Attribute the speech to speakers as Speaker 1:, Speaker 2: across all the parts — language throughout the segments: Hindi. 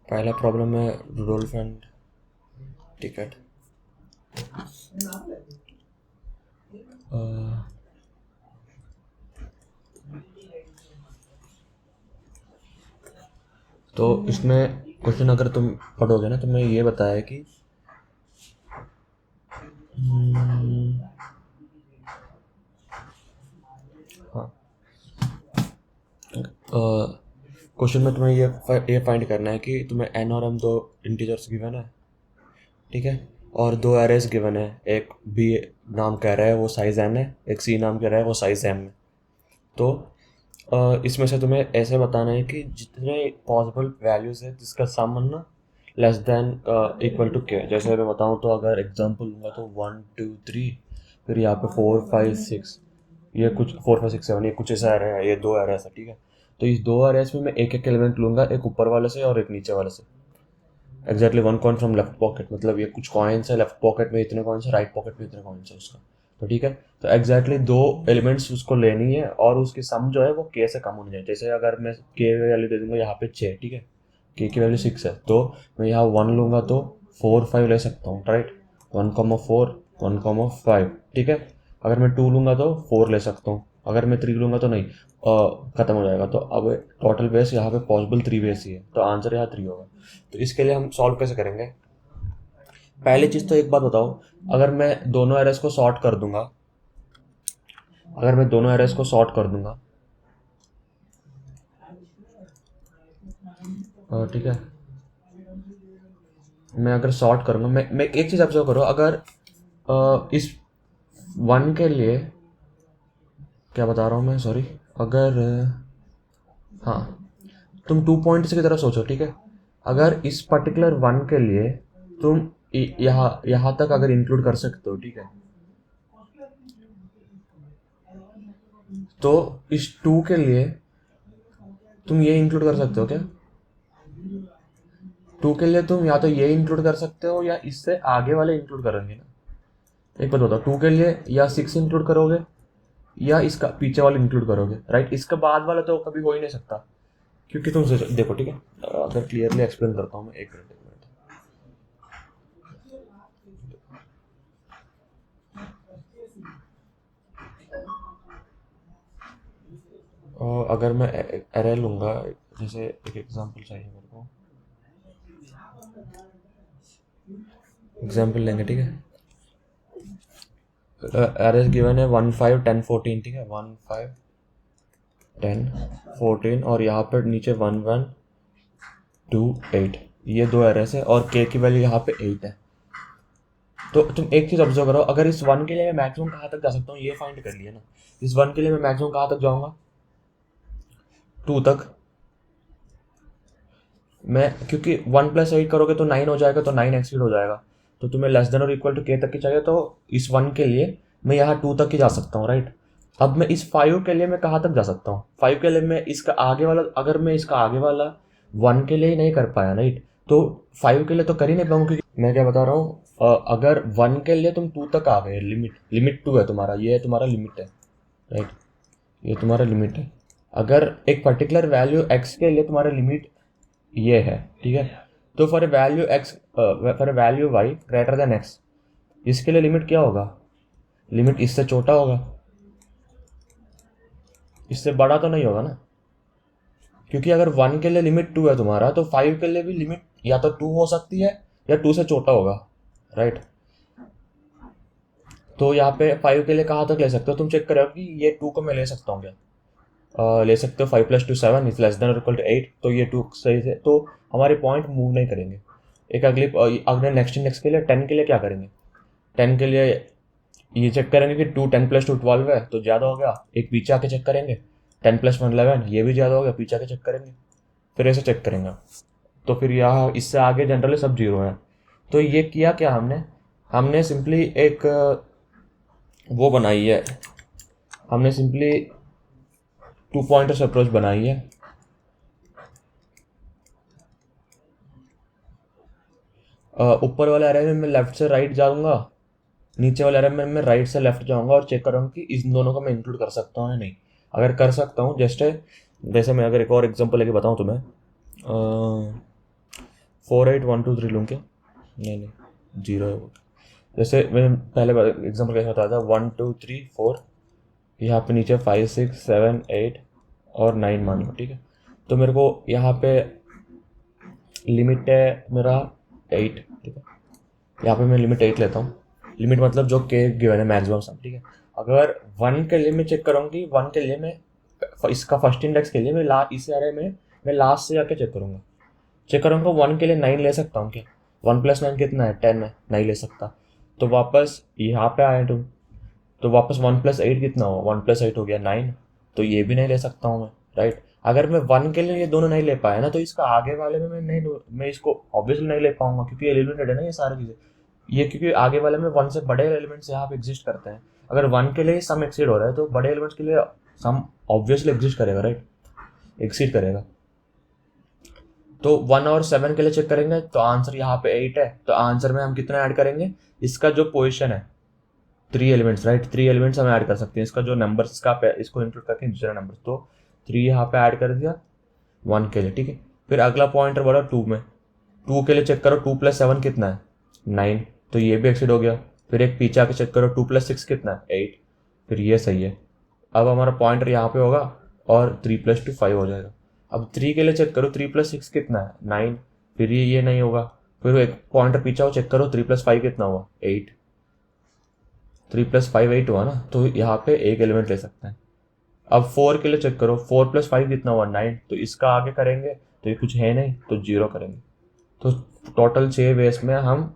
Speaker 1: पहला प्रॉब्लम है रुडोल्फ एंड टिकट। तो इसमें क्वेश्चन अगर तुम पढ़ोगे ना तो मैं ये बताया कि हाँ, क्वेश्चन में तुम्हें ये फाइंड करना है कि तुम्हें एन और एम दो इंटीजर्स गिवन है, ठीक है, और दो एरेज गिवन है। एक बी नाम कह रहा है वो साइज एन है, एक सी नाम कह रहा है वो साइज एम है। तो इसमें से तुम्हें ऐसे बताना है कि जितने पॉसिबल वैल्यूज है जिसका सम ना लेस देन इक्वल टू के। जैसे मैं बताऊँ तो अगर एग्जांपल लूँगा तो 1 2 3, फिर यहाँ पे 4 5 6, ये कुछ 4 5 6 7, ये कुछ ऐसा एरे है, ये दो एरेस है, ठीक है। तो इस दो एरेस में मैं एक एक एलिमेंट लूँगा, एक ऊपर वाले से और एक नीचे वाले से। Exactly 1 coin from left pocket, मतलब ये कुछ कॉइन्स है, लेफ्ट पॉकेट में इतने कॉइन्स है, राइट पॉकेट में इतने कॉइन्स है उसका। तो ठीक है, तो एग्जैक्टली दो एलिमेंट्स उसको लेनी है और उसकी सम जो है वो के से कम होनी चाहिए। जैसे अगर मैं के वैल्यू दे दूंगा यहाँ पे 6, ठीक है, के की वैल्यू 6 है, तो मैं यहाँ 1 लूँगा तो 4 5 ले सकता हूँ, राइट। 1,4 1,5, ठीक है। अगर मैं 2 लूँगा तो 4 ले सकता हूँ, अगर मैं 3 लूँगा तो नहीं, ख़त्म हो जाएगा। तो अब टोटल बेस यहाँ पे पॉसिबल 3 बेस ही है, तो आंसर यहाँ 3 होगा। तो इसके लिए हम सॉल्व कैसे करेंगे? पहली चीज़ तो एक बात बताओ, अगर मैं दोनों एरेस को सॉर्ट कर दूंगा, अगर मैं दोनों एरेस को सॉर्ट कर दूंगा, ठीक है, मैं अगर सॉर्ट करूंगा, मैं एक चीज़ ऑब्जर्व करो, अगर इस 1 के लिए क्या बता रहा हूँ मैं, सॉरी, अगर हाँ, तुम 2 पॉइंट्स की तरह सोचो, ठीक है। अगर इस पर्टिकुलर 1 के लिए तुम यहाँ यहाँ तक अगर इंक्लूड कर सकते हो, ठीक है, तो इस 2 के लिए तुम ये इंक्लूड कर सकते हो क्या? 2 के लिए तुम या तो ये इंक्लूड कर सकते हो या इससे आगे वाले इंक्लूड करेंगे ना। एक बात बताओ, 2 के लिए या 6 इंक्लूड करोगे या इसका पीछे वाला इंक्लूड करोगे, राइट। इसका बाद वाला तो कभी हो ही नहीं सकता, क्योंकि तुम देखो, ठीक है, अगर क्लियरली एक्सप्लेन करता हूँ मैं, एक मिनट। अगर मैं एरे लूँगा, जैसे एक एग्जांपल चाहिए मेरे को, एग्जांपल लेंगे, ठीक है। एरे गिवन है 1 5 10 14, ठीक है, 1 5 10 14, और यहाँ पर नीचे 1 1 2 8, ये दो एरेस है और के की वैल्यू यहाँ पे 8 है। तो तुम एक चीज़ ऑब्जर्व करो, अगर इस 1 के लिए मैं मैक्सिमम कहाँ तक जा सकता हूँ ये फाइंड कर लिया ना। इस 1 के लिए मैं मैक्सिमम कहाँ तक जाऊँगा? 2 तक। मैं क्योंकि 1 + 8 करोगे तो 9 हो जाएगा, तो 9 एक्सीड हो जाएगा, तो तुम्हें लेस देन और इक्वल टू के तक की चाहिए। तो इस 1 के लिए मैं यहाँ 2 तक ही जा सकता हूँ, राइट। अब मैं इस 5 के लिए मैं कहाँ तक जा सकता हूँ? 5 के लिए मैं इसका आगे वाला, अगर मैं इसका आगे वाला 1 के लिए ही नहीं कर पाया, राइट, तो 5 के लिए तो कर ही नहीं पाऊंगा। क्योंकि मैं क्या बता रहा हूँ, अगर 1 के लिए तुम 2 तक आ गए, लिमिट 2 है तुम्हारा, ये तुम्हारा लिमिट है, राइट, ये तुम्हारा लिमिट है। अगर एक पर्टिकुलर वैल्यू x के लिए तुम्हारा लिमिट ये है, ठीक है, तो for a value x, for a value y greater than x, इसके लिए लिमिट क्या होगा? लिमिट इससे छोटा होगा, इससे बड़ा तो नहीं होगा ना। क्योंकि अगर 1 के लिए लिमिट 2 है तुम्हारा, तो 5 के लिए भी लिमिट या तो 2 हो सकती है या 2 से छोटा होगा, राइट। तो यहाँ पे 5 के लिए कहाँ तक ले सकते हो तुम? चेक करो कि ये 2 को मैं ले सकता हूँ क्या? ले सकते हो। 5 + 2 7 इज लेस देन और इक्वल टू 8, तो ये 2 सही से, तो हमारे पॉइंट मूव नहीं करेंगे। एक अगले नेक्स्ट के लिए 10 के लिए क्या करेंगे? 10 के लिए ये चेक करेंगे कि 10 + 2 12 है, तो ज़्यादा हो गया, एक पीछे आके चेक करेंगे। 10 + 1 11, ये भी ज़्यादा हो गया, पीछे आके चेक करेंगे, फिर ऐसे चेक करेंगे। तो फिर यहाँ इससे आगे जनरली सब जीरो है। तो ये किया क्या हमने? हमने सिंपली एक वो बनाई है, हमने सिंपली 2 पॉइंटर्स अप्रोच बनाई है। ऊपर वाले एरे में मैं लेफ्ट से राइट जाऊंगा, नीचे वाले एरे में मैं राइट से लेफ्ट जाऊंगा और चेक करूँगा कि इन दोनों को मैं इंक्लूड कर सकता हूँ या नहीं। अगर कर सकता हूँ, जैसे मैं अगर एक और एग्जांपल लेके बताऊँ तुम्हें, 48 1 2 3 लूँ क्या? नहीं 0 है वो। जैसे मैंने पहले एग्जाम्पल कैसे बताया था, 1 2 3 4, यहाँ पे नीचे 5 6 7 8 और 9 मान लो, ठीक है। तो मेरे को यहाँ पे लिमिट है मेरा 8, ठीक है। यहाँ पे मैं लिमिट 8 लेता हूँ। लिमिट मतलब जो के गिवन है मैक्सिमम सम, ठीक है। अगर 1 के लिए मैं चेक करूँगी, 1 के लिए मैं इसका फर्स्ट इंडेक्स के लिए मैं इस एरे में मैं लास्ट से जाके चेक करूँगा 1 के लिए 9 ले सकता हूँ क्या? 1 + 9 कितना है? 10 है, नहीं ले सकता। तो वापस यहाँ पे आए तुम, तो वापस 1 + 8 कितना हुआ? 1 + 8 हो गया 9। तो ये भी नहीं ले सकता हूँ मैं, राइट। अगर मैं 1 के लिए ये दोनों नहीं ले पाया ना, तो इसका आगे वाले में मैं इसको ऑब्वियसली नहीं ले पाऊंगा, क्योंकि एलिमिनेटेड है ना ये सारी चीज़ें। ये क्योंकि आगे वाले में 1 से बड़े एलिमेंट्स यहाँ पे एग्जिस्ट करते हैं। अगर 1 के लिए सम एक्सीड हो रहा है तो बड़े एलिमेंट्स के लिए सम ऑब्वियसली एग्जिस्ट करेगा, राइट, एक्सीड करेगा। तो 1 और 7 के लिए चेक करेंगे तो आंसर यहाँ पे 8 है। तो आंसर में हम कितना ऐड करेंगे? इसका जो पोजीशन है 3 एलिमेंट्स, राइट, 3 एलिमेंट्स हम ऐड कर सकते हैं। इसका जो नंबर्स का इसको इंक्लूड करके दूसरा नंबर, तो 3 यहाँ पे ऐड कर दिया 1 के लिए, ठीक है। फिर अगला पॉइंटर बढ़ा 2 में, 2 के लिए चेक करो 2 + 7 कितना है? 9। तो ये भी एक्सीड हो गया। फिर एक पीछे आके चेक करो 2 + 6 कितना है? 8। फिर ये सही है। अब हमारा पॉइंटर यहाँ पे होगा और 3 + 2 5 हो जाएगा। अब 3 के लिए चेक करो 3 + 6 कितना है? 9। फिर ये नहीं होगा। फिर एक पॉइंटर पीछे हो, चेक करो 3 + 5 कितना हुआ? 8। 3 + 5 8 हुआ ना, तो यहाँ पे एक एलिमेंट ले सकते हैं। अब 4 के लिए चेक करो 4 + 5 कितना हुआ? 9। तो इसका आगे करेंगे तो ये कुछ है नहीं, तो 0 करेंगे। तो टोटल 6 वेस में हम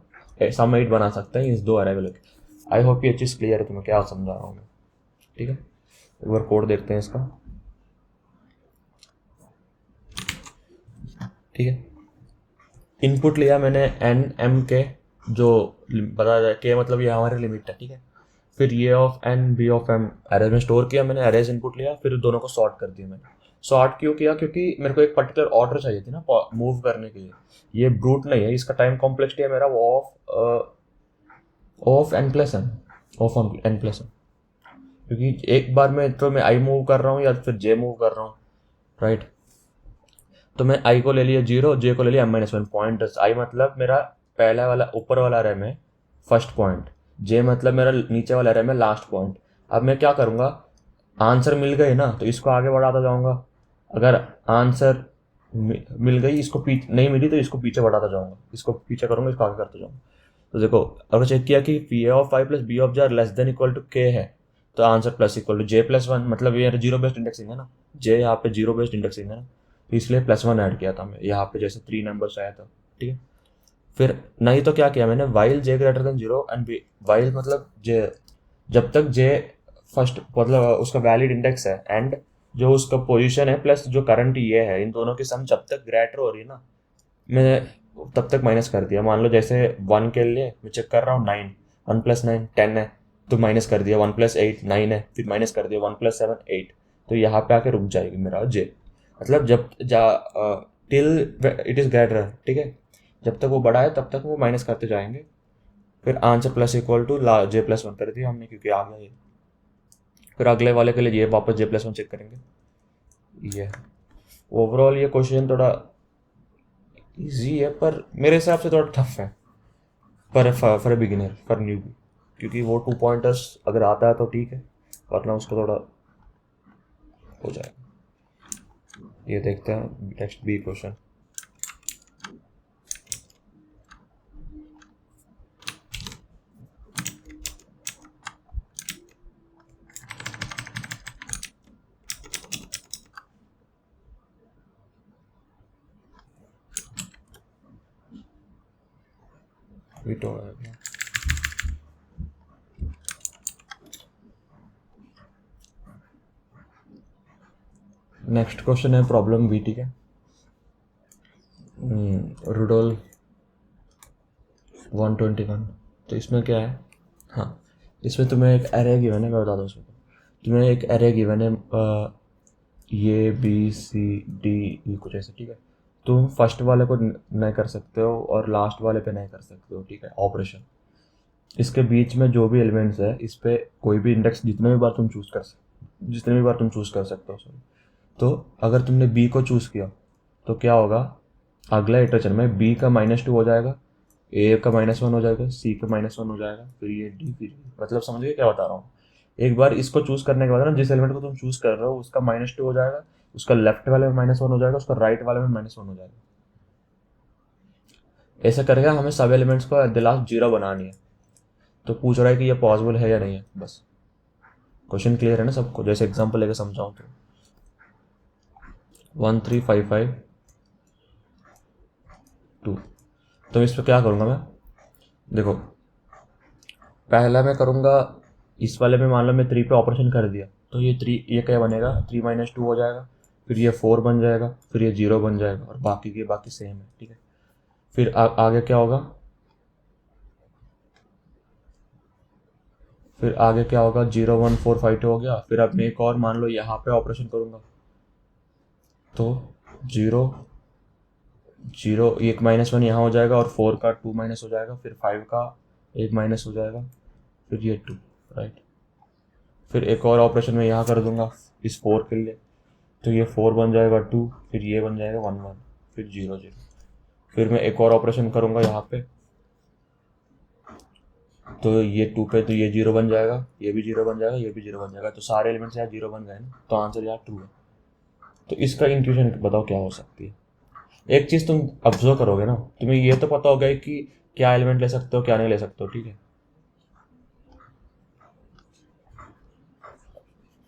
Speaker 1: सम 8 बना सकते हैं इस दो अरेबल के। आई होप ये चीज़ क्लियर है तुम्हें क्या समझा रहा हूँ मैं, ठीक है। एक बार कोड देखते हैं इसका, ठीक है। इनपुट लिया मैंने एन एम के, जो बता जाए के मतलब ये हमारी लिमिट है, ठीक है। फिर A of N B of M arrays में स्टोर किया मैंने, एरेज इनपुट लिया, फिर दोनों को सॉर्ट कर दिया मैंने। सॉर्ट क्यों किया? क्योंकि मेरे को एक पर्टिकुलर ऑर्डर चाहिए थी ना मूव करने के लिए। ये ब्रूट नहीं है, इसका टाइम कॉम्प्लेक्सिटी है मेरा वो ऑफ n+n, ऑफ n+n। क्योंकि एक बार में तो मैं आई मूव कर रहा हूँ या फिर जे मूव कर रहा हूँ, राइट। तो मैं आई को ले लिया 0, जे को ले लिया m-1 पॉइंटर्स। आई मतलब मेरा पहला वाला ऊपर वाला अरे में फर्स्ट पॉइंट, जे मतलब मेरा नीचे वाला अरे में लास्ट पॉइंट। अब मैं क्या करूँगा, आंसर मिल गई ना तो इसको आगे बढ़ाता जाऊँगा। अगर आंसर मिल गई, इसको पीछे नहीं मिली तो इसको पीछे बढ़ाता जाऊँगा, इसको पीछे करूँगा, इसको आगे करता जाऊँगा। तो देखो अगर चेक किया कि P of I plus B of J less than equal to K है, तो answer plus equal to J+1, मतलब ये जीरो बेस्ड इंडेक्सिंग है ना, जे यहाँ पे जीरो बेस्ड इंडेक्सिंग है ना, तो इसलिए +1 ऐड किया था मैं यहाँ पे, जैसे 3 नंबर्स आया था, ठीक है। फिर नहीं तो क्या किया मैंने, while J greater than 0 and B, while मतलब J, जब तक J फर्स्ट मतलब उसका वैलिड इंडेक्स है एंड जो उसका पोजीशन है प्लस जो करंट ये है, इन दोनों की सम जब तक ग्रेटर हो रही है ना, मैं तब तक माइनस कर दिया। मान लो जैसे 1 के लिए मैं चेक कर रहा हूँ 9, 1 + 9 10 है, तो माइनस कर दिया। 1 + 8 9 है, फिर माइनस कर दिया 1 + 7 8। तो यहाँ पे आके रुक जाएगी मेरा J, मतलब जब टिल इट इज़ ग्रेटर, ठीक है, जब तक वो बड़ा है तब तक वो माइनस करते जाएंगे। फिर answer plus equal to J+1 कर दिया हमने, क्योंकि आ गया ये। फिर अगले वाले के लिए ये वापस J+1 चेक करेंगे। ये ओवरऑल ये क्वेश्चन थोड़ा इजी है, पर मेरे हिसाब से थोड़ा टफ है फॉर बिगिनर, फॉर न्यू, क्योंकि वो 2 पॉइंटर्स अगर आता है तो ठीक है, वरना उसको थोड़ा हो जाएगा। ये देखते हैं next B question. Next question है प्रॉब्लम बी, ठीक है। रुडोल्फ 121। तो इसमें क्या है, हाँ, इसमें तुम्हें एक एरे गिवन है, मैं बता दूँ उसमें तुम्हें एक एरे गिवन है, ये बी सी डी ई कुछ ऐसे, ठीक है। तुम फर्स्ट वाले को नहीं कर सकते हो और लास्ट वाले पे नहीं कर सकते हो, ठीक है, ऑपरेशन। इसके बीच में जो भी एलिमेंट्स है इस पे कोई भी इंडेक्स जितने भी बार तुम चूज कर सकते हो, सॉरी। तो अगर तुमने बी को चूज़ किया तो क्या होगा, अगला इटरेशन में बी का -2 हो जाएगा, ए का -1 हो जाएगा, सी का -1 हो जाएगा, फिर ये डी, फिर मतलब समझ गए क्या बता रहा हूँ। एक बार इसको चूज करने के बाद ना, जिस एलिमेंट को तुम चूज कर रहे हो उसका -2 हो जाएगा, उसका लेफ्ट वाले में -1 हो जाएगा, उसका राइट वाले में -1 हो जाएगा। ऐसा करके हमें सब एलिमेंट्स को एट द लास्ट 0 बनानी है। तो पूछ रहा है कि ये पॉसिबल है या नहीं है, बस क्वेश्चन क्लियर है ना सबको, जैसे एग्जांपल लेके समझाऊं तो 1 3 5 5 2। तो इस पर क्या करूँगा मैं, देखो पहला मैं करूँगा इस वाले में, मान लो मैं 3 पे ऑपरेशन कर दिया तो ये 3, ये क्या बनेगा 3 - 2 हो जाएगा, फिर ये 4 बन जाएगा, फिर ये 0 बन जाएगा, और बाकी के बाकी सेम है, ठीक है। फिर आगे क्या होगा, फिर आगे क्या होगा 0 1 4 5 2 हो गया। फिर अब मैं एक और मान लो यहाँ पे ऑपरेशन करूँगा तो 0 0 एक -1 यहाँ हो जाएगा, और 4 का 2 माइनस हो जाएगा, फिर 5 का 1 माइनस हो जाएगा, फिर ये 2, राइट। फिर एक और ऑपरेशन में यहाँ कर दूंगा इस 4 के लिए, तो ये 4 बन जाएगा 2, फिर ये बन जाएगा 1 1, फिर 0 0। फिर मैं एक और ऑपरेशन करूँगा यहाँ पे, तो ये 2 पे तो ये 0 बन जाएगा, ये भी 0 बन जाएगा, ये भी 0 बन जाएगा, तो सारे एलिमेंट्स यहाँ 0 बन गए ना, तो आंसर यहाँ 2 है। तो इसका इंट्यूशन बताओ क्या हो सकती है। एक चीज़ तुम ऑब्जर्व करोगे ना, तुम्हें ये तो पता होगा कि क्या एलिमेंट ले सकते हो क्या नहीं ले सकते हो, ठीक है।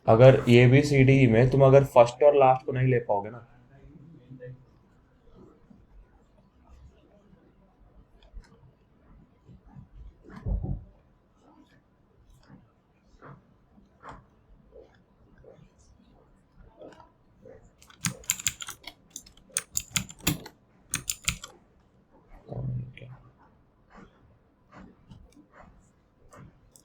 Speaker 1: अगर ए बी सी डी में तुम अगर फर्स्ट और लास्ट को नहीं ले पाओगे ना,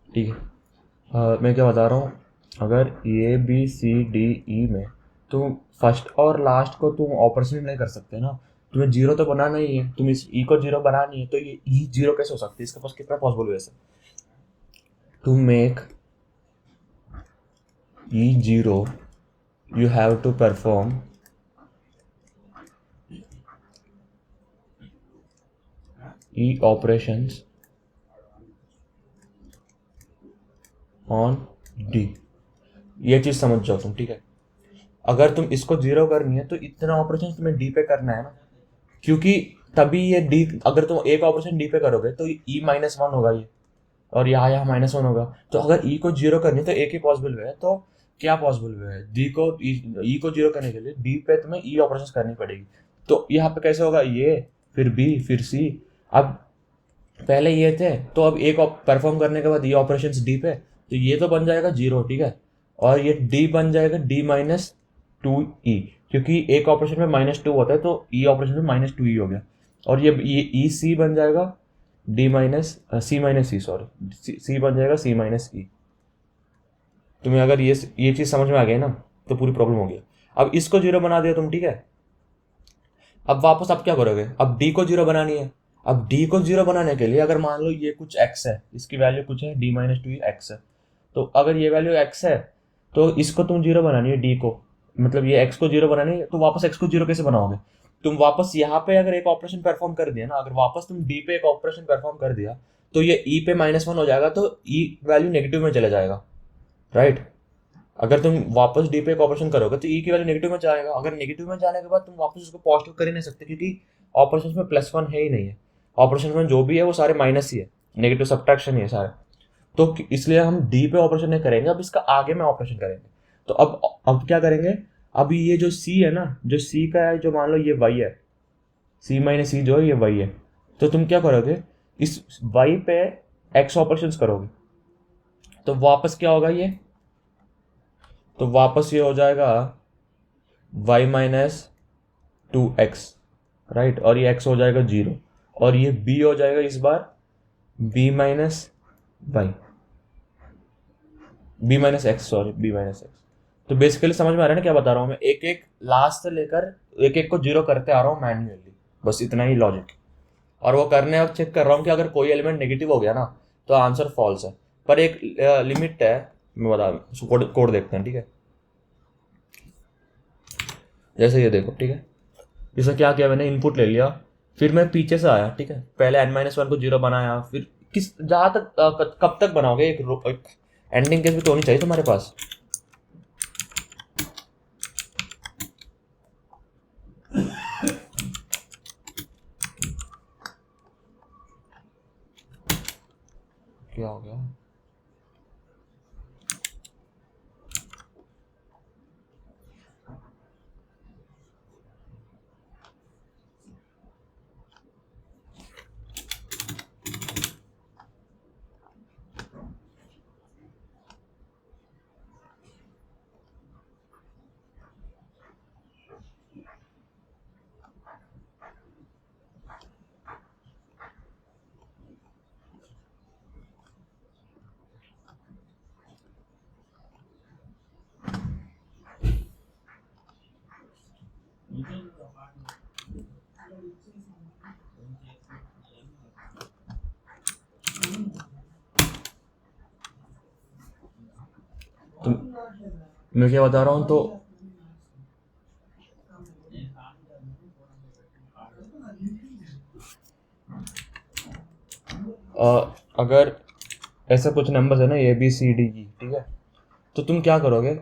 Speaker 1: ठीक है। मैं क्या बता रहा हूँ, अगर A B C D E में तुम फर्स्ट और लास्ट को तुम ऑपरेशन नहीं कर सकते ना, तुम्हें 0 तो बनाना ही है, तुम इस ई को 0 बनानी है, तो ये ई 0 कैसे हो सकती है, इसके पास कितना पॉसिबल वैसे to make E 0 you have to perform e operations on d। ये चीज समझ जाओ तुम, ठीक है। अगर तुम इसको 0 करनी है तो इतना ऑपरेशन तुम्हें डी पे करना है ना, क्योंकि तभी ये डी, अगर तुम एक ऑपरेशन डी पे करोगे तो ई -1 होगा ये, और यहाँ यहाँ -1 होगा। तो अगर ई को 0 करनी है तो एक ही पॉसिबल है, तो क्या पॉसिबल है, डी को ई को 0 करने के लिए डी पे तुम्हें ई ऑपरेशन करनी पड़ेगी। तो यहाँ पे कैसे होगा, ये फिर बी फिर सी। अब पहले ये थे, तो अब एक परफॉर्म करने के बाद ये ऑपरेशन डी पे, तो ये तो बन जाएगा 0, ठीक है, और ये डी बन जाएगा D-2E, क्योंकि एक ऑपरेशन में -2 होता है, तो ई ऑपरेशन में -2E हो गया, और ये ई सी बन जाएगा C-E, सॉरी सी बन जाएगा C-E। तुम्हें अगर ये चीज़ समझ में आ गई ना, तो पूरी प्रॉब्लम हो गई। अब इसको 0 बना दिया तुम, ठीक है। अब वापस आप क्या करोगे, अब डी को 0 बनानी है। अब डी को 0 बनाने के लिए अगर मान लो ये कुछ x है, इसकी वैल्यू कुछ है D-2 x है, तो अगर ये वैल्यू x है तो इसको तुम 0 बनानी है डी को, मतलब ये x को 0 बनानी है, तो वापस x को 0 कैसे बनाओगे, तुम वापस यहाँ पे अगर एक ऑपरेशन परफॉर्म कर दिया ना, अगर वापस तुम डी पे एक ऑपरेशन परफॉर्म कर दिया तो ये ई पे -1 हो जाएगा, तो ई वैल्यू नेगेटिव में चला जाएगा, राइट। अगर तुम वापस डी पे एक ऑपरेशन करोगे तो ई की वैल्यू नेगेटिव में जाएगा, अगर नेगेटिव में जाने के बाद तुम वापस उसको पॉजिटिव कर ही नहीं सकते, क्योंकि ऑपरेशन में +1 है ही नहीं है, ऑपरेशन में जो भी है वो सारे माइनस ही है, नेगेटिव सब्ट्रैक्शन ही है सारे। तो इसलिए हम डी पे ऑपरेशन नहीं करेंगे, अब इसका आगे में ऑपरेशन करेंगे। तो अब क्या करेंगे, अभी ये जो सी है ना, जो सी का है, जो मान लो ये वाई है, C-E जो है ये वाई है, तो तुम क्या करोगे, इस वाई पे एक्स ऑपरेशन करोगे, तो वापस क्या होगा ये, तो वापस ये हो जाएगा y-2x, राइट, और ये x हो जाएगा 0, और ये b हो जाएगा इस बार b-x। तो बेसिकली समझ में आ रहा है ना क्या बता रहा हूँ मैं, एक एक लास्ट से लेकर एक एक को 0 करते आ रहा हूँ मैन्युअली, बस इतना ही लॉजिक। और वो करने और चेक कर रहा हूँ कि अगर कोई एलिमेंट नेगेटिव हो गया ना तो आंसर फॉल्स है, पर एक लिमिट है, मैं बता कोड देखते हैं, ठीक है। जैसे ये देखो, ठीक है, इसमें क्या किया मैंने, इनपुट ले लिया, फिर मैं पीछे से आया, ठीक है, पहले n-1 को 0 बनाया, फिर किस जहाँ तक कब तक बनाओगे, एक एंडिंग केस भी तो होनी चाहिए तुम्हारे पास। क्या हो गया? तुम मैं क्या बता रहा हूँ, तो अगर ऐसा कुछ नंबर्स है ना, ABCDE, ठीक है, तो तुम क्या करोगे,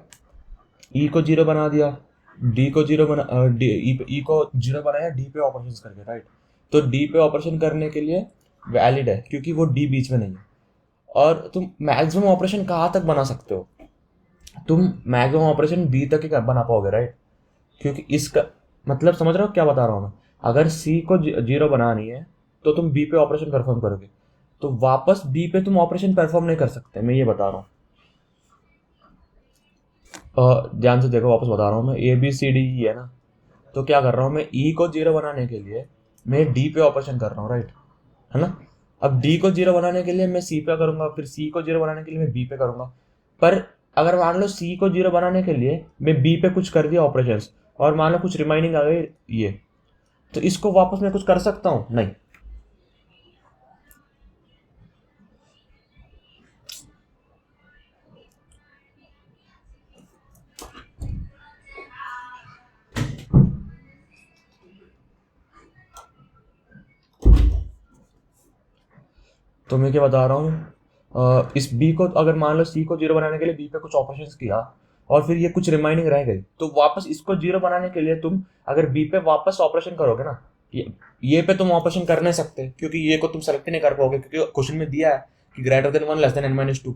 Speaker 1: ई को 0 बना दिया, डी को 0 बना, ई को 0 बनाया डी पे ऑपरेशन करके, राइट। तो डी पे ऑपरेशन करने के लिए वैलिड है क्योंकि वो डी बीच में नहीं है। और तुम मैक्सिमम ऑपरेशन कहाँ तक बना सकते हो, तुम मैक्सिमम ऑपरेशन बी तक ही बना पाओगे, राइट। क्योंकि इसका मतलब समझ रहे हो क्या बता रहा हूँ मैं, अगर सी को 0 बनानी है तो तुम बी पे ऑपरेशन परफॉर्म करोगे, तो वापस बी पे तुम ऑपरेशन परफॉर्म नहीं कर सकते, मैं ये बता रहा हूँ। ध्यान से देखो, वापस बता रहा हूँ मैं, ABCDE है ना, तो क्या कर रहा हूँ मैं, ई को 0 बनाने के लिए मैं डी पे ऑपरेशन कर रहा हूँ, राइट, है ना। अब डी को 0 बनाने के लिए मैं सी पे करूंगा, फिर सी को 0 बनाने के लिए मैं बी पे करूंगा। पर अगर मान लो सी को 0 बनाने के लिए मैं बी पे कुछ कर दिया ऑपरेशंस, और मान लो कुछ रिमाइनिंग आ गई ये, तो इसको वापस मैं कुछ कर सकता हूँ? नहीं। तो मैं क्या बता रहा हूँ, इस बी को अगर मान लो सी को 0 बनाने के लिए बी पे कुछ ऑपरेशंस किया, और फिर ये कुछ रिमाइनिंग रह गई, तो वापस इसको 0 बनाने के लिए तुम अगर बी पे वापस ऑपरेशन करोगे ना, ये पे तुम ऑपरेशन कर नहीं सकते क्योंकि ये को तुम सेलेक्ट नहीं कर पाओगे, क्योंकि क्वेश्चन में दिया है कि greater than 1 less than n-2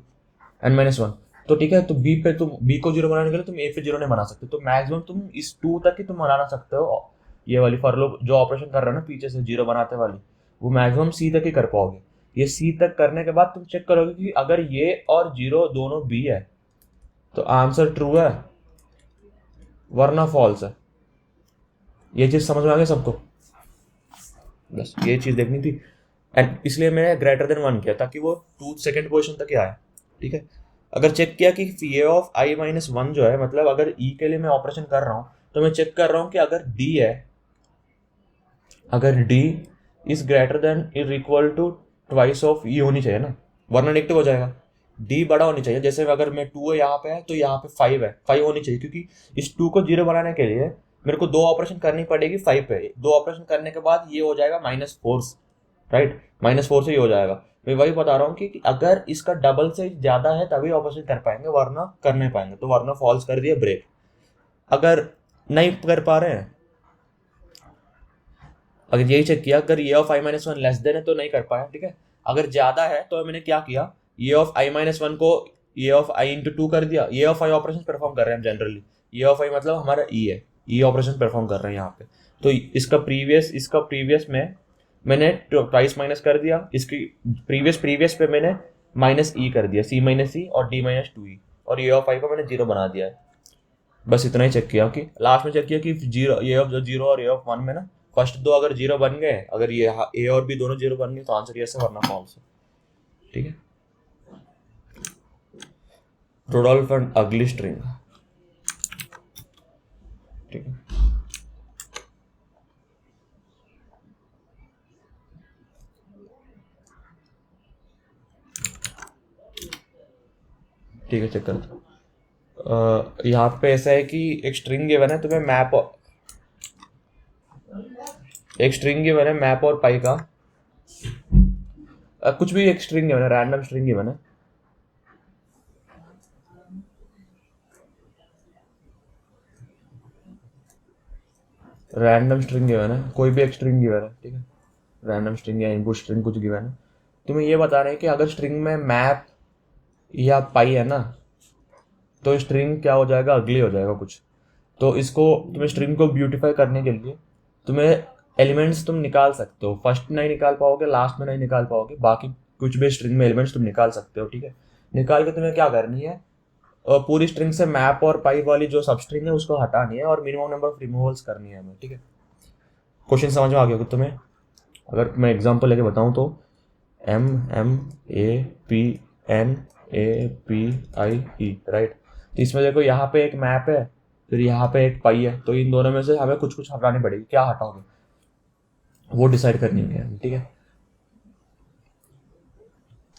Speaker 1: n-1। तो ठीक है, तो बी पे तुम बी को 0 बनाने के लिए तुम ए पे 0 नहीं बना सकते, तो मैक्सिमम तुम इस 2 तक ही तुम बनाना सकते हो। ये वाली फॉर लूप जो ऑपरेशन कर रहे हो ना पीछे से 0 बनाते वाली, वो मैक्सिमम सी तक ही कर पाओगे। ये सी तक करने के बाद तुम चेक करोगे कि अगर ये और 0 दोनों बी है तो आंसर ट्रू है, वरना फॉल्स है। ये चीज समझ में आ गई सबको? बस ये चीज देखनी थी, एंड इसलिए मैंने ग्रेटर देन 1 किया ताकि वो सेकंड पोजीशन तक ही आए, ठीक है। अगर चेक किया कि ए ऑफ i-1 जो है, मतलब अगर ई के लिए मैं ऑपरेशन कर रहा हूँ, तो मैं चेक कर रहा हूँ कि अगर डी है, अगर D is greater than is equal to twice of E होनी चाहिए ना, वरना नेगेटिव हो जाएगा। डी बड़ा होनी चाहिए, जैसे अगर मैं 2 है यहाँ पे है तो यहाँ पे 5 है, 5 होनी चाहिए, क्योंकि इस 2 को 0 बनाने के लिए मेरे को 2 ऑपरेशन करनी पड़ेगी 5 पे, 2 ऑपरेशन करने के बाद ये हो जाएगा -4, राइट, -4 से ये हो जाएगा। मैं वही बता रहा हूँ कि अगर इसका डबल से ज़्यादा है तभी ऑपरेशन कर पाएंगे, वरना कर नहीं पाएंगे, तो वरना फॉल्स कर दिया ब्रेक। अगर नहीं कर पा रहे हैं, अगर यही चेक किया, अगर ये ऑफ i-1 लेस देन है तो नहीं कर पाया, ठीक है। अगर ज्यादा है तो मैंने क्या किया, ये ऑफ i-1 को ये ऑफ i/2 कर दिया, ये ऑफ i ऑपरेशन परफॉर्म कर रहे हैं हम जनरली, ये ऑफ i मतलब हमारा e है, e ऑपरेशन परफॉर्म कर रहे हैं यहाँ पे। तो इसका प्रीवियस में मैंने ट्वाइस माइनस कर दिया, इसकी प्रीवियस पे मैंने -e कर दिया, c-e और d-2e, और ये ऑफ i को मैंने 0 बना दिया है। बस इतना ही चेक किया, कि लास्ट में चेक किया कि 0, ये ऑफ 0 और ये ऑफ 1 में ना फर्स्ट दो अगर 0 बन गए, अगर ये ए और बी दोनों 0 बन गए तो आंसर यस है, वरना फॉल्स है, ठीक है। रोडोल्फ एंड अगली स्ट्रिंग, ठीक है। ठीक है, चेक करते यहाँ पे ऐसा है कि एक स्ट्रिंग गिवन है, तुम्हें मैप एक स्ट्रिंग गिवन है मैप और पाई का, कुछ भी एक स्ट्रिंग गिवन है, रैंडम स्ट्रिंग गिवन है, रैंडम स्ट्रिंग गिवन है, कोई भी एक स्ट्रिंग गिवन है, ठीक है, रैंडम स्ट्रिंग या इनपुट स्ट्रिंग कुछ गिवन है। तुम्हें ये बता रहे हैं कि अगर स्ट्रिंग में मैप या पाई है ना, तो स्ट्रिंग क्या हो जाएगा, अगली हो जाएगा कुछ। तो इसको तुम्हें स्ट्रिंग को ब्यूटीफाई करने के लिए तुम्हें एलिमेंट्स तुम निकाल सकते हो, फर्स्ट नहीं निकाल पाओगे, लास्ट में नहीं निकाल पाओगे, बाकी कुछ भी स्ट्रिंग में एलिमेंट्स तुम निकाल सकते हो, ठीक है। निकाल के तुम्हें क्या करनी है, पूरी स्ट्रिंग से मैप और पाई वाली जो सब स्ट्रिंग है उसको हटानी है और मिनिमम नंबर ऑफ रिमूवल्स करनी है हमें, ठीक है। क्वेश्चन समझ में आ गया तुम्हें? अगर मैं एग्जांपल लेके बताऊं तो MMAPNAPIE, राइट। तो इसमें देखो यहाँ पे एक मैप है, फिर यहाँ पे एक पाई है, तो इन दोनों में से हमें कुछ कुछ हटानी पड़ेगी, क्या हटाओगे वो डिसाइड करनी है, ठीक है।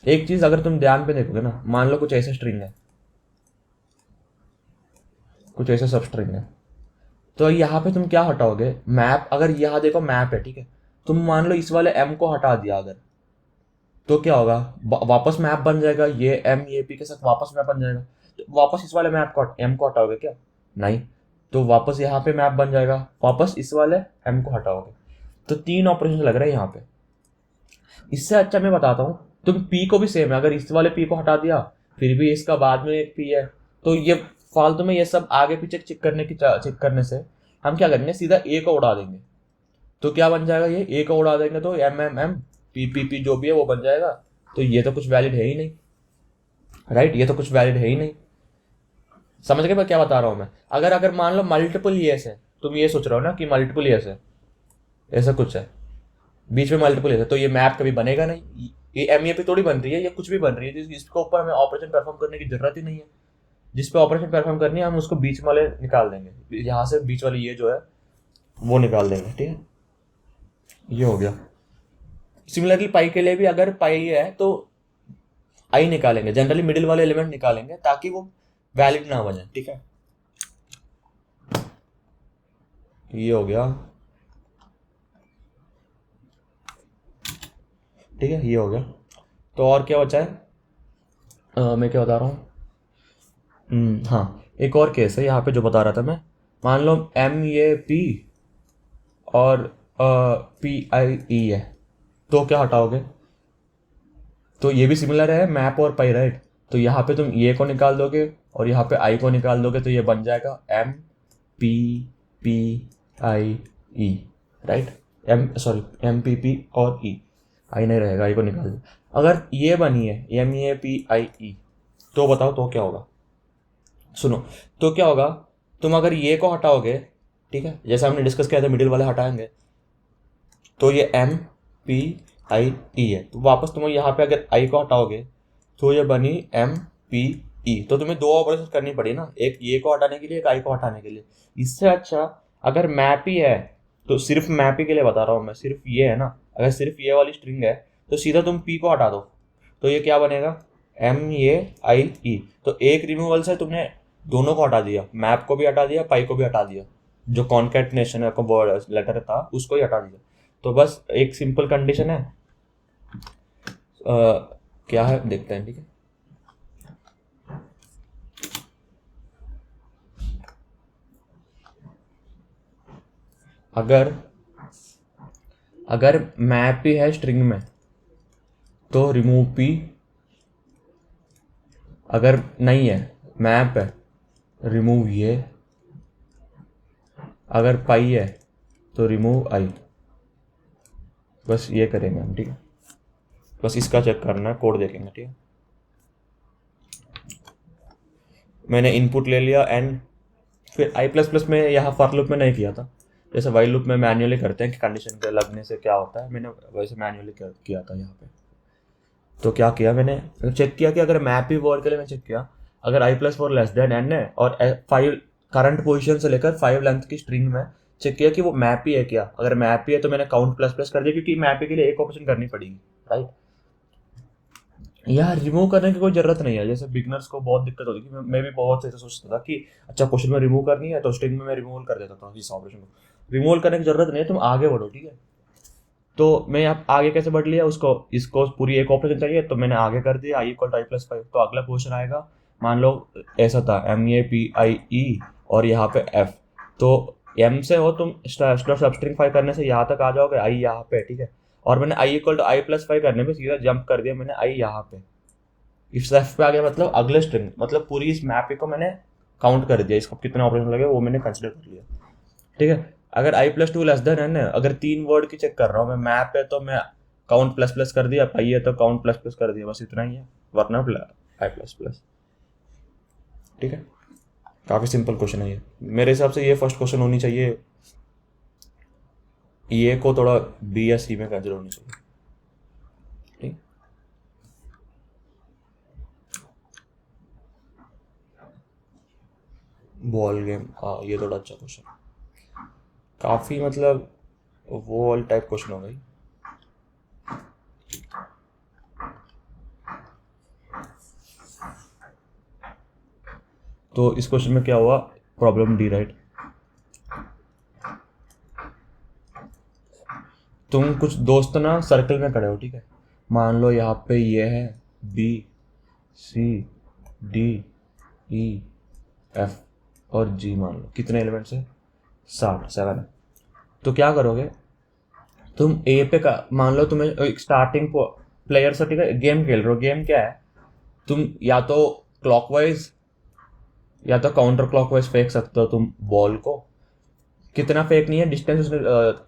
Speaker 1: एक चीज अगर तुम ध्यान पे देखोगे ना, मान लो कुछ ऐसे स्ट्रिंग है, कुछ ऐसे सब स्ट्रिंग है, तो यहाँ पे तुम क्या हटाओगे, मैप। अगर यहाँ देखो मैप है, ठीक है, तुम मान लो इस वाले M को हटा दिया अगर, तो क्या होगा, वापस मैप बन जाएगा, ये MAP के साथ वापस मैप बन जाएगा। तो वापस इस वाले मैप को M को हटाओगे क्या, नहीं, तो वापस यहाँ पे मैप बन जाएगा, वापस इस वाले M को हटाओगे। तो 3 ऑपरेशन लग रहे हैं यहाँ पे। इससे अच्छा मैं बताता हूँ, तुम P को भी सेम है, अगर इस वाले P को हटा दिया, फिर भी इसका बाद में एक P है, तो ये फालतू में ये सब आगे पीछे चेक करने से हम क्या करेंगे, सीधा A को उड़ा देंगे। तो क्या बन जाएगा, ये A को उड़ा देंगे तो MMMPPP जो भी है वो बन जाएगा। तो ये तो कुछ वैलिड है ही नहीं, राइट, ये तो कुछ वैलिड है ही नहीं। समझ गए मैं क्या बता रहा हूँ मैं? अगर मान लो मल्टीपल ईयर्स है, तुम ये सोच रहे हो ना कि मल्टीपल ईयर्स है, ऐसा कुछ है, बीच में मल्टीपल ईयर्स है, तो ये मैप कभी बनेगा नहीं। ये MAP थोड़ी बन रही है, ये कुछ भी बन रही है जिसके ऊपर हमें ऑपरेशन परफॉर्म करने की जरूरत ही नहीं है। जिस पे ऑपरेशन परफॉर्म करनी है हम उसको बीच वाले निकाल देंगे, यहाँ से बीच वाली ये जो है वो निकाल देंगे, ठीक है। ये हो गया। सिमिलरली पाई के लिए भी अगर पाई है तो आई निकालेंगे, जनरली मिडिल वाले एलिमेंट निकालेंगे ताकि वो वैलिड ना बने, ठीक है। ये हो गया, ठीक है, ये हो गया। तो और क्या बचा है, मैं क्या बता रहा हूँ, हाँ, एक और केस है यहाँ पे जो बता रहा था मैं। मान लो MAP और PIE है, तो क्या हटाओगे, तो ये भी सिमिलर है मैप और पाई, राइट। तो यहाँ पे तुम ये को निकाल दोगे और यहाँ पे आई को निकाल दोगे, तो ये बन जाएगा MPPIE, राइट। MPP और E, आई नहीं रहेगा, आई को निकाल दो। अगर ये बनी है MAPIE, तो बताओ तो क्या होगा, सुनो। तो क्या होगा, तुम अगर ये को हटाओगे, ठीक है, जैसे हमने डिस्कस किया था मिडिल वाले हटाएंगे, तो ये MPIE है, तो वापस तुम यहाँ पे अगर आई को हटाओगे तो ये बनी MPE। तो तुम्हें 2 ऑपरेशन करनी पड़ी ना, एक ये को हटाने के लिए, एक आई को हटाने के लिए। इससे अच्छा अगर मैप ही है, तो सिर्फ मैप ही के लिए बता रहा हूँ मैं, सिर्फ ये है ना, अगर सिर्फ ये वाली स्ट्रिंग है तो सीधा तुम P को हटा दो, तो ये क्या बनेगा, MAIE। तो एक रिमूवल से तुमने दोनों को हटा दिया, मैप को भी हटा दिया, पाई को भी हटा दिया, जो कॉन्कैटिनेशन वर्ड लेटर था उसको ही हटा दिया। तो बस एक सिंपल कंडीशन है, क्या है देखते हैं, ठीक है। अगर मैप ही है स्ट्रिंग में तो रिमूव P, अगर नहीं है मैप है रिमूव ये, अगर पाई है तो रिमूव आई। बस ये करेंगे हम, ठीक है। बस इसका चेक करना है, कोड देखेंगे, ठीक है। मैंने इनपुट ले लिया एंड फिर I++ में यहाँ फॉर लूप में नहीं किया था, जैसे वाइल लूप में मैन्युअली करते हैं कि कंडीशन के लगने से क्या होता है, मैंने वैसे मैन्युअली किया था यहाँ पे। तो क्या किया, मैंने चेक किया कि अगर मैप ही वर्ड के लिए मैं चेक किया, अगर I+4 लेस देन n है और 5 करंट पोजीशन से लेकर 5 लेंथ की स्ट्रिंग में चेक किया कि वो मैप ही है क्या। अगर मैप ही है तो मैंने काउंट ++ कर दिया, क्योंकि मैप के लिए एक ऑपरेशन करनी पड़ेगी, राइट। यहाँ रिमूव करने की कोई जरूरत नहीं है, जैसे बिगनर्स को बहुत दिक्कत होती है। मैं भी बहुत ऐसा सोचता था कि अच्छा क्वेश्चन में रिमूव करनी है तो स्ट्रिंग में मैं रिमूव कर देता था इस ऑपरेशन को। रिमूव करने की जरूरत नहीं है, तुम आगे बढ़ो, ठीक है। तो मैं अब आगे कैसे बढ़ लिया उसको, इसको पूरी एक ऑपरेशन चाहिए तो मैंने आगे कर दिया i=i+5। तो अगला क्वेश्चन आएगा, मान लो ऐसा था MEAPIE और यहाँ पे F। तो M से हो तुम सबस्ट्रिंग 5 करने से यहाँ तक आ जाओगे, I यहाँ पे, ठीक है। और मैंने i=i+5 करने पे सीधा जंप कर दिया मैंने I यहाँ पे, इस F पे आ गया, मतलब अगले स्ट्रिंग, मतलब पूरी इस मैप को मैंने काउंट कर दिया, इसको कितने ऑपरेशन लगे वो मैंने कंसिडर कर लिया, ठीक है। अगर i+2 लेस देन n है, अगर 3 वर्ड की चेक कर रहा हूँ मैं, मैप है तो मैं काउंट प्लस प्लस कर दिया, पाई है तो काउंट प्लस प्लस कर दिया, बस इतना ही है, वरना i++, ठीक है। काफ़ी सिंपल क्वेश्चन है ये, मेरे हिसाब से ये फर्स्ट क्वेश्चन होनी चाहिए, ये को थोड़ा B या C में कंसिडर होनी चाहिए, ठीक। बॉल गेम, हाँ ये थोड़ा अच्छा क्वेश्चन, काफ़ी मतलब वो वाली टाइप क्वेश्चन हो गई। तो इस क्वेश्चन में क्या हुआ, प्रॉब्लम डी, राइट। तुम कुछ दोस्त ना सर्कल में खड़े हो, ठीक है। मान लो यहाँ पे ये है BCDEF और G, मान लो कितने एलिमेंट्स है, 7 है। तो क्या करोगे तुम ए पे का, मान लो तुम्हें एक स्टार्टिंग प्लेयर से, ठीक है, गेम खेल रहे हो। गेम क्या है, तुम या तो क्लॉकवाइज या तो काउंटर क्लॉकवाइज फेंक सकते हो तुम बॉल को। कितना फेंकनी है, डिस्टेंस उसने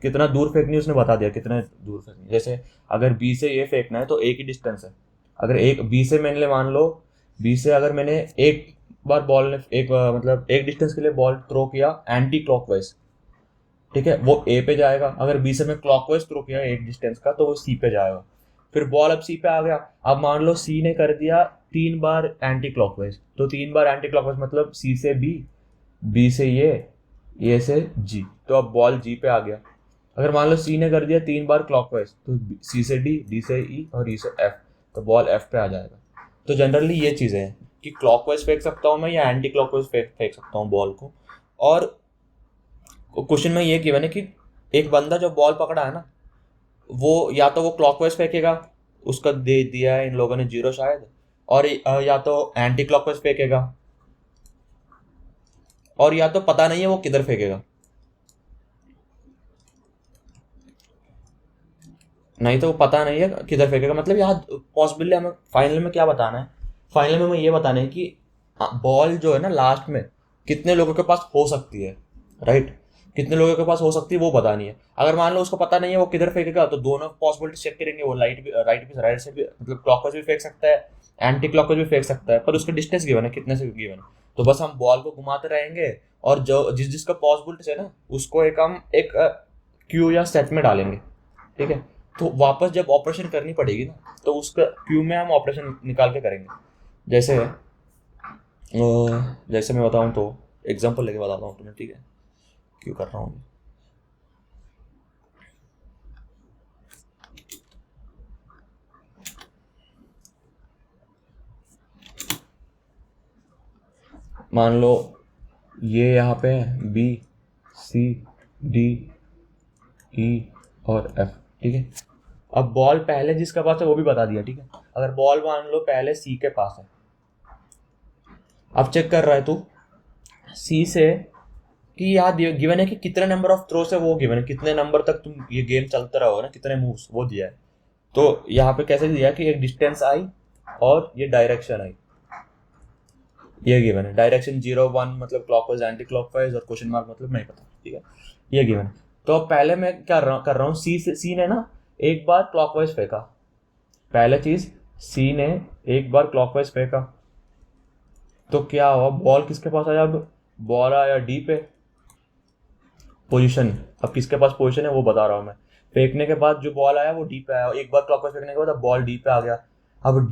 Speaker 1: कितना दूर फेंकनी है उसने बता दिया, कितना दूर फेंकनी है। जैसे अगर बी से ये फेंकना है तो एक ही डिस्टेंस है। अगर एक बी से मैंने मान लो, बी से अगर मैंने एक बार बॉल ने एक मतलब एक डिस्टेंस के लिए बॉल थ्रो किया एंटी क्लॉकवाइज, ठीक है, वो ए पे जाएगा। अगर बी से मैं क्लॉकवाइज थ्रो किया एक डिस्टेंस का तो वो सी पे जाएगा। फिर बॉल अब सी पे आ गया, अब मान लो सी ने कर दिया 3 बार एंटी क्लॉकवाइज, तो 3 बार एंटी क्लॉकवाइज मतलब सी से बी, बी से ये से जी, तो अब बॉल जी पे आ गया। अगर मान लो सी ने कर दिया 3 बार क्लॉकवाइज, तो सी से डी, डी से ई और ई से एफ, तो बॉल एफ पे आ जाएगा। तो जनरली ये चीज़ें हैं कि क्लॉकवाइज फेंक सकता हूँ मैं या एंटी क्लॉकवाइज फेंक सकता हूँ बॉल को। और क्वेश्चन में ये गिवन है कि एक बंदा जो बॉल पकड़ा है ना, वो या तो वो क्लॉकवाइज फेंकेगा, उसका दे दिया है इन लोगों ने 0 शायद, और या तो एंटी क्लॉकवाइज फेंकेगा, और या तो पता नहीं है वो किधर फेंकेगा। नहीं तो वो पता नहीं है किधर फेंकेगा, मतलब यहाँ पॉसिबली हमें फाइनल में क्या बताना है, फाइनल में हमें ये बताना है कि बॉल जो है ना लास्ट में कितने लोगों के पास हो सकती है, राइट। कितने लोगों के पास हो सकती है वो बतानी है। अगर मान लो उसको पता नहीं है वो किधर फेंकेगा, तो दोनों पॉसिबिलिटी चेक करेंगे, वो राइट से भी, मतलब क्लॉकवाइज भी फेंक सकता है, एंटी क्लॉकवाइज भी फेंक सकता है, पर उसका डिस्टेंस गिवन है, कितने से गिवन है। तो बस हम बॉल को घुमाते रहेंगे और जो जिसका पॉसिबिलिटी है ना उसको हम एक क्यू या सेट में डालेंगे, ठीक है। तो वापस जब ऑपरेशन करनी पड़ेगी ना तो उसका क्यू में हम ऑपरेशन निकाल के करेंगे। जैसे जैसे मैं बताऊं तो एग्जांपल लेके बताता हूँ तुम्हें, ठीक है, क्यों कर रहा हूँ। मान लो ये यहाँ पे है BCDE और F, ठीक है। अब बॉल पहले जिसके पास है वो भी बता दिया, ठीक है। अगर बॉल मान लो पहले सी के पास है, अब चेक कर रहा है तू सी से कि यहाँ गिवन है कि कितने नंबर ऑफ थ्रोस है, वो गिवन है कितने नंबर तक तुम ये गेम चलता रहोगे ना, कितने मूव्स, वो दिया है। तो यहाँ पे कैसे दिया है कि एक डिस्टेंस आई और ये डायरेक्शन आई, ये गिवन है। डायरेक्शन 0 1 मतलब क्लॉकवाइज एंटी क्लॉकवाइज, और क्वेश्चन मार्क मतलब नहीं पता, ठीक है, ये गिवन है। तो अब पहले मैं क्या कर रहा हूँ, सी ने ना एक बार क्लॉकवाइज फेंका, पहले चीज सी ने एक बार क्लॉकवाइज फेंका, तो क्या हुआ, बॉल किसके पास आया, अब बॉल आया डी पे, पोजीशन, अब किसके पास पोजीशन है वो बता रहा हूँ मैं। फेंकने के बाद जो बॉल आया वो डी पे आया, एक बार क्लॉकवाइज फेंकने के बाद अब बॉल डी पे आ गया। अब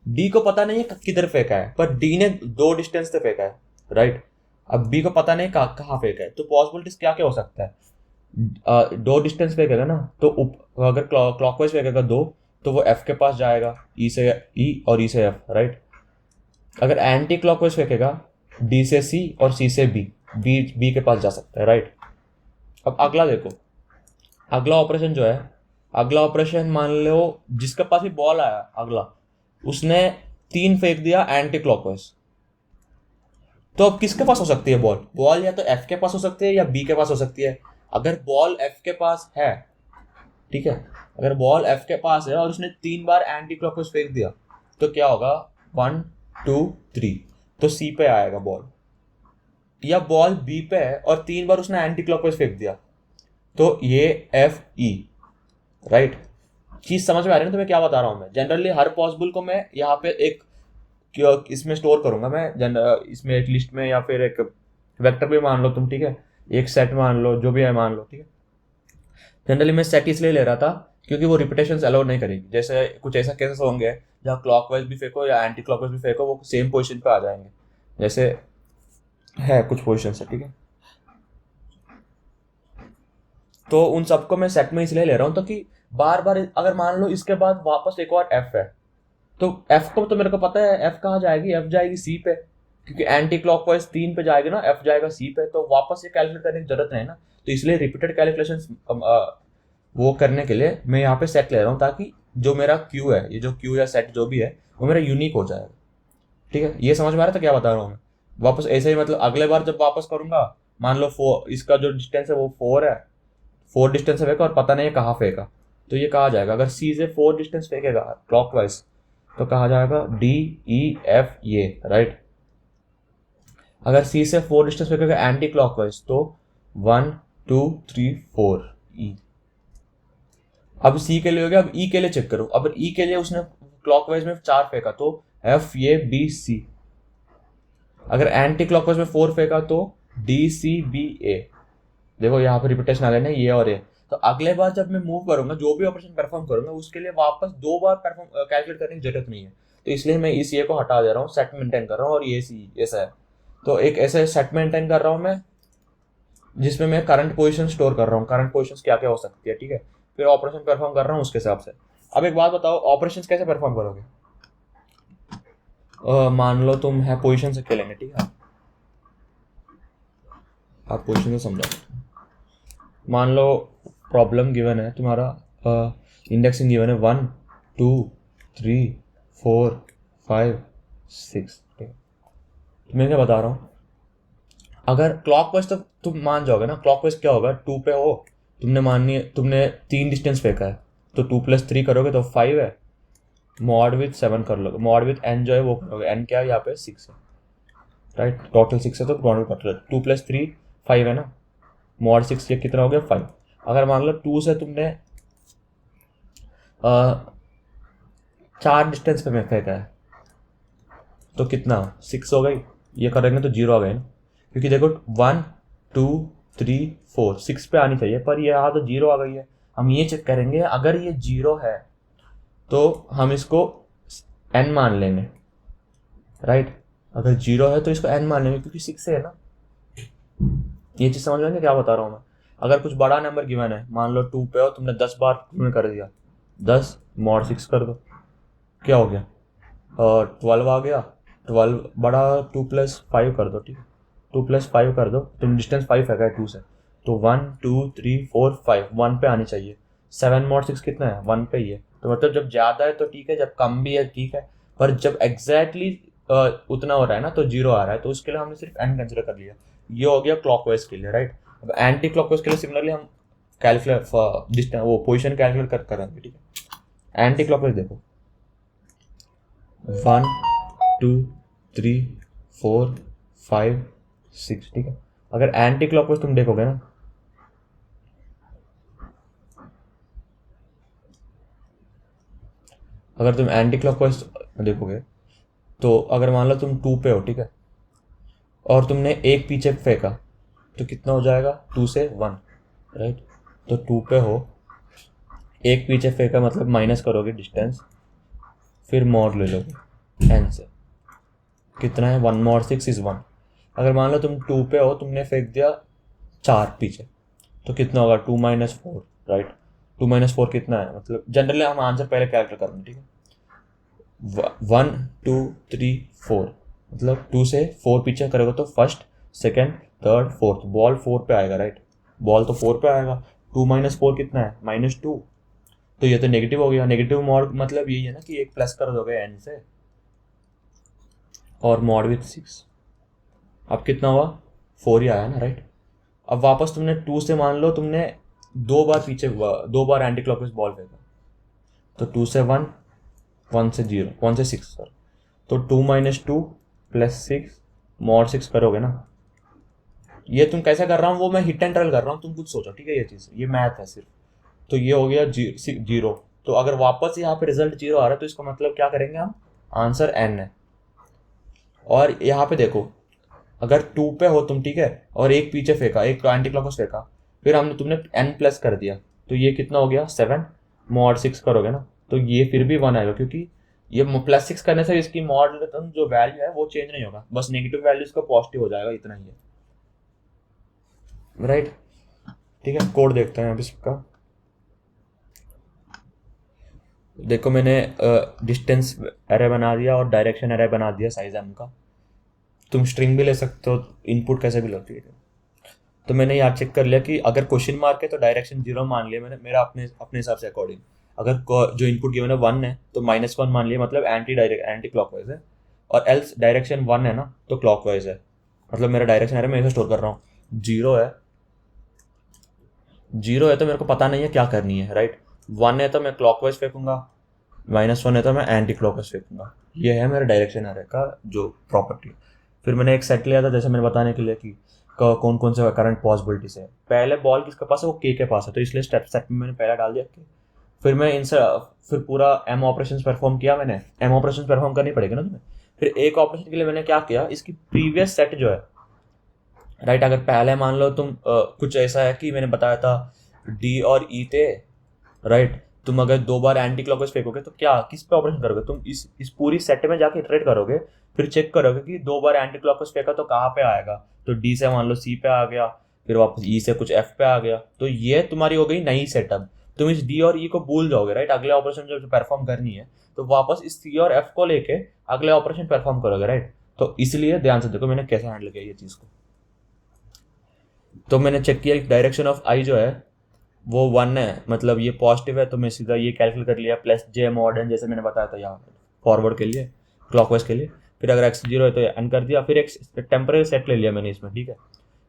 Speaker 1: डी को पता नहीं है किधर फेंका है, पर डी ने 2 डिस्टेंस से फेंका है, राइट। अब बी को पता नहीं कहाँ फेंका है, तो पॉसिबिलिटीज क्या क्या हो सकता है, 2 डिस्टेंस फेंकेगा ना, तो अगर क्लॉकवाइज फेंकेगा 2 तो वो एफ के पास जाएगा, ई से ई और ई से एफ, राइट। अगर एंटी क्लॉकवाइज फेंकेगा डी से सी और सी से बी के पास जा सकता है, राइट। अब अगला देखो, अगला ऑपरेशन जो है अगला ऑपरेशन मान लो जिसके पास भी बॉल आया अगला, उसने 3 फेंक दिया एंटी क्लॉकवाइज, तो अब किसके पास हो सकती है बॉल? बॉल या तो एफ के पास हो सकती है या बी के पास हो सकती है। अगर बॉल एफ के पास है, ठीक है, अगर बॉल एफ के पास है और उसने 3 बार एंटी क्लॉकवाइज फेंक दिया तो क्या होगा? 1 2 3, तो सी पे आएगा बॉल। या बॉल बी पे है और 3 बार उसने एंटी क्लॉकवाइज फेंक दिया, तो ये एफ ई, राइट। चीज समझ में आ रही है ना? तो मैं क्या बता रहा हूँ? मैं जनरली हर पॉसिबल को मैं यहाँ पे एक इसमें स्टोर करूंगा, मैं इसमें एक लिस्ट में या फिर एक वेक्टर भी मान लो तुम, ठीक है, एक सेट मान लो, जो भी है मान लो, ठीक है। जनरली मैं सेट इसलिए ले रहा था क्योंकि वो रिपीटेशंस अलाउ नहीं करेगी। जैसे कुछ ऐसा केसेस होंगे जहाँ क्लॉकवाइज भी फेंको या एंटी क्लॉकवाइज भी फेंको, वो सेम पोजीशन पे आ जाएंगे। जैसे है कुछ पोजीशन है, ठीक है, तो उन सबको मैं सेट में इसलिए ले रहा हूँ ताकि बार बार अगर मान लो इसके बाद वापस एक और एफ है, तो एफ को तो मेरे को पता है एफ कहाँ जाएगी, एफ जाएगी सी पे, क्योंकि एंटी क्लॉकवाइज 3 पे जाएगी ना, एफ जाएगा सी पे, तो वापस ये कैलकुलेट करने की जरूरत नहीं ना। तो इसलिए रिपीटेड कैलकुलेशन वो करने के लिए मैं यहाँ पे सेट ले रहा हूँ, ताकि जो मेरा क्यू है, ये जो क्यू या सेट जो भी है, वो मेरा यूनिक हो जाएगा। ठीक है, ये समझ में आ रहा था क्या बता रहा हूँ मैं? वापस ऐसे ही, मतलब अगले बार जब वापस करूंगा, मान लो 4, इसका जो डिस्टेंस है वो 4 है, 4 डिस्टेंस से फेंका और पता नहीं है कहाँ फेंका, तो ये कहा जाएगा अगर सी से 4 डिस्टेंस फेंकेगा क्लॉकवाइज तो कहा जाएगा डी ई एफ ये, राइट। अगर सी से 4 डिस्टेंस फेंकेगा एंटी क्लॉकवाइज तो 1 2 3 4 ई। अब सी के लिए हो गया, अब ई के लिए चेक करो। अब ई के लिए उसने क्लॉकवाइज में 4 फेंका तो एफ ये बी सी। अगर एंटी क्लॉकवाइज में 4 फेंका तो डी सी बी ए। देखो यहाँ पे रिपीटेशन आ गया ना, ये और ये। तो अगले बार जब मैं मूव करूंगा, जो भी ऑपरेशन परफॉर्म करूंगा, उसके लिए वापस 2 बार परफॉर्म कैलकुलेट करने की जरूरत नहीं है। तो इसलिए मैं इस ये को हटा दे रहा हूँ, सेट मेंटेन कर रहा हूँ, और ये सी ऐसा है। तो एक ऐसे सेट मेंटेन कर रहा हूँ मैं, जिसमें मैं करंट पोजीशन स्टोर कर रहा हूँ, करंट पोजीशन क्या क्या हो सकती है, ठीक है। फिर ऑपरेशन परफॉर्म कर रहा हूँ उसके हिसाब से। अब एक बात बताओ, ऑपरेशन कैसे परफॉर्म करोगे? मान लो तुम है पोजीशन से खेलेंगे, ठीक है, आप पोजीशन से समझाओ। मान लो प्रॉब्लम गिवन है तुम्हारा, इंडेक्सिंग गिवन है 1 2 3 4 5 6। मैं क्या बता रहा हूँ, अगर क्लॉकवाइज तो तुम मान जाओगे ना, क्लॉकवाइज क्या होगा, 2 पे हो, तुमने 3 डिस्टेंस फेंका है, तो 2 + 3 करोगे तो 5 है, मॉड विथ 7 कर लोगे, मॉड विथ एन जो है वो करोगे, एन क्या है यहाँ पे 6 है, राइट। टोटल 6 है तो टोटल 2 + 3 5 है ना, मॉड 6 ये कितना हो गया 5। अगर मान लो 2 से तुमने 4 डिस्टेंस पे फेंका है तो कितना 6 हो गई, ये करेंगे तो 0 आ गए ना, क्योंकि देखो 1 2 3 4 6 पे आनी चाहिए, पर ये यहाँ तो 0 आ गई है। हम ये चेक करेंगे, अगर ये 0 है तो हम इसको n मान लेंगे, राइट। अगर 0 है तो इसको n मान लेंगे क्योंकि 6 है ना। ये चीज़ समझ में क्या बता रहा हूँ मैं? अगर कुछ बड़ा नंबर गिवन है, मान लो 2 पे हो, तुमने 10 बार तुमने कर दिया, 10 mod 6 कर दो, क्या हो गया, 12 आ गया। 12 बड़ा 2 + 5 कर दो, ठीक है, 2 + 5 कर दो, तुम डिस्टेंस 5 है 2 से, तो 1 2 3 4 5 1 पे आनी चाहिए। 7 mod 6 कितना है, 1 पे ही है। तो मतलब जब ज़्यादा है तो ठीक है, जब कम भी है ठीक है, पर जब एग्जैक्टली उतना हो रहा है ना तो 0 आ रहा है, तो उसके लिए हमने सिर्फ n कंसिडर कर लिया। ये हो गया क्लॉकवाइज के लिए, राइट। अब एंटी क्लॉकवाइज के लिए सिमिलरली हम कैलकुलेट डिस्टेंस वो पोजीशन कैलकुलेट करेंगे, ठीक है। एंटी क्लॉकवाइज देखो 1 2 3 4 5 6, ठीक है। अगर एंटी क्लॉकवाइज तुम देखोगे ना, अगर तुम एंटी क्लॉकवाइज देखोगे तो अगर मान लो तुम 2 पे हो, ठीक है, और तुमने एक पीछे फेंका तो कितना हो जाएगा, 2 से 1, राइट। तो 2 पे हो, एक पीछे फेंका मतलब माइनस करोगे डिस्टेंस, फिर मॉड ले लोगे n से, कितना है 1 mod 6 = 1। अगर मान लो तुम 2 पे हो, तुमने फेंक दिया 4 पीछे, तो कितना होगा 2 - 4, राइट। 2 - 4 कितना है, मतलब जनरली हम आंसर पहले कैलकुलेट करेंगे, ठीक है। 1 2 3 4 मतलब 2 से 4 पीछे करोगे तो first second third fourth, ball 4 पे आएगा, राइट। बॉल तो 4 पे आएगा, 2 - 4 कितना है -2, तो ये तो नेगेटिव हो गया। नेगेटिव मॉड मतलब यही है ना कि एक प्लस कर दोगे n से और मॉड विथ 6, अब कितना हुआ 4 ही आया ना, राइट। अब वापस तुमने 2 से मान लो तुमने 2 बार पीछे हुआ, 2 बार एंटी क्लॉकवाइज बॉल फेंका, तो 2 से 1, 1 से 0, 1 से 6 सर, तो 2 - 2 + 6 मॉड 6 करोगे ना। ये तुम कैसे कर रहा हूँ वो मैं हिट एंड रन कर रहा हूँ, तुम कुछ सोचो, ठीक है। ये चीज़ ये मैथ है सिर्फ। तो ये हो गया 0। तो अगर वापस यहाँ पे रिजल्ट 0 आ रहा है तो इसका मतलब क्या करेंगे हम, आंसर n है। और यहाँ पे देखो, अगर 2 पे हो तुम, ठीक है, और एक पीछे फेंका, एक एंटी क्लॉकवाइज फेंका, फिर हमने तुमने n प्लस कर दिया, तो ये कितना हो गया 7, मॉड 6 करोगे ना तो ये फिर भी 1 आएगा, क्योंकि ये +6 करने से इसकी मॉड जो वैल्यू है वो चेंज नहीं होगा, बस नेगेटिव वैल्यू इसका पॉजिटिव हो जाएगा, इतना ही है, राइट। ठीक है, कोड देखते हैं अब इसका। देखो मैंने डिस्टेंस एरे बना दिया और डायरेक्शन एरे बना दिया साइज m का। तुम स्ट्रिंग भी ले सकते हो, इनपुट कैसे भी लगती है। तो मैंने यहाँ चेक कर लिया कि अगर क्वेश्चन मार्क है तो डायरेक्शन 0 मान लिया मैंने, मेरा अपने अपने हिसाब से अकॉर्डिंग। अगर जो इनपुट गिवन है 1 है तो -1 मान लिया, मतलब एंटी क्लॉकवाइज है। और एल्स डायरेक्शन 1 है ना तो क्लॉकवाइज है, मतलब मेरा डायरेक्शन एरे मैं इसे स्टोर कर रहा हूँ। 0 है, 0 है तो मेरे को पता नहीं है क्या करनी है, राइट। 1 है तो मैं क्लॉकवाइज फेंकूंगा, -1 है तो मैं एंटी क्लॉकवाइज फेंकूंगा। ये है मेरा डायरेक्शन एरे का जो प्रॉपर्टी। फिर मैंने एक सेट लिया था जैसे मैंने बताने के लिए कि कौन कौन से करंट पॉसिबिलिटीज है। पहले बॉल किसके पास है, वो के पास है, तो इसलिए स्टेप सेट में मैंने पहला डाल दिया के। फिर मैं इनसे फिर पूरा एम ऑपरेशन परफॉर्म किया मैंने। एम ऑपरेशन परफॉर्म करनी पड़ेगी ना तुम्हें। फिर एक ऑपरेशन के लिए मैंने क्या किया, इसकी प्रीवियस सेट जो है, राइट। अगर पहले मान लो तुम कुछ ऐसा है कि मैंने बताया था डी और ई थे, राइट। तुम अगर 2 बार एंटी क्लॉकवाइज फेंकोगे तो क्या किस पे ऑपरेशन करोगे, तुम इस पूरी सेट में जाके इटरेट करोगे, फिर चेक करोगे कि 2 बार एंटी क्लॉकवाइज फेंका तो कहाँ पे आएगा। तो डी से मान लो सी पे आ गया, फिर वापस ई से कुछ एफ पे आ गया, तो ये तुम्हारी हो गई नई सेटअप। तुम इस डी और ई को भूल जाओगे, राइट। अगले ऑपरेशन जो परफॉर्म करनी है तो वापस इस सी और एफ को लेके अगले ऑपरेशन परफॉर्म करोगे, राइट। तो इसलिए ध्यान से देखो मैंने कैसे हैंडल किया ये चीज़ को। तो मैंने चेक किया डायरेक्शन ऑफ आई जो है वो 1 है, मतलब ये पॉजिटिव है, तो मैं सीधा ये कैलकुलेट कर लिया +j mod n, जैसे मैंने बताया था यहाँ फॉरवर्ड के लिए, क्लॉकवाइज के लिए। फिर अगर x 0 है तो n कर दिया, फिर एक टेम्परेरी सेट ले लिया मैंने इसमें, ठीक है।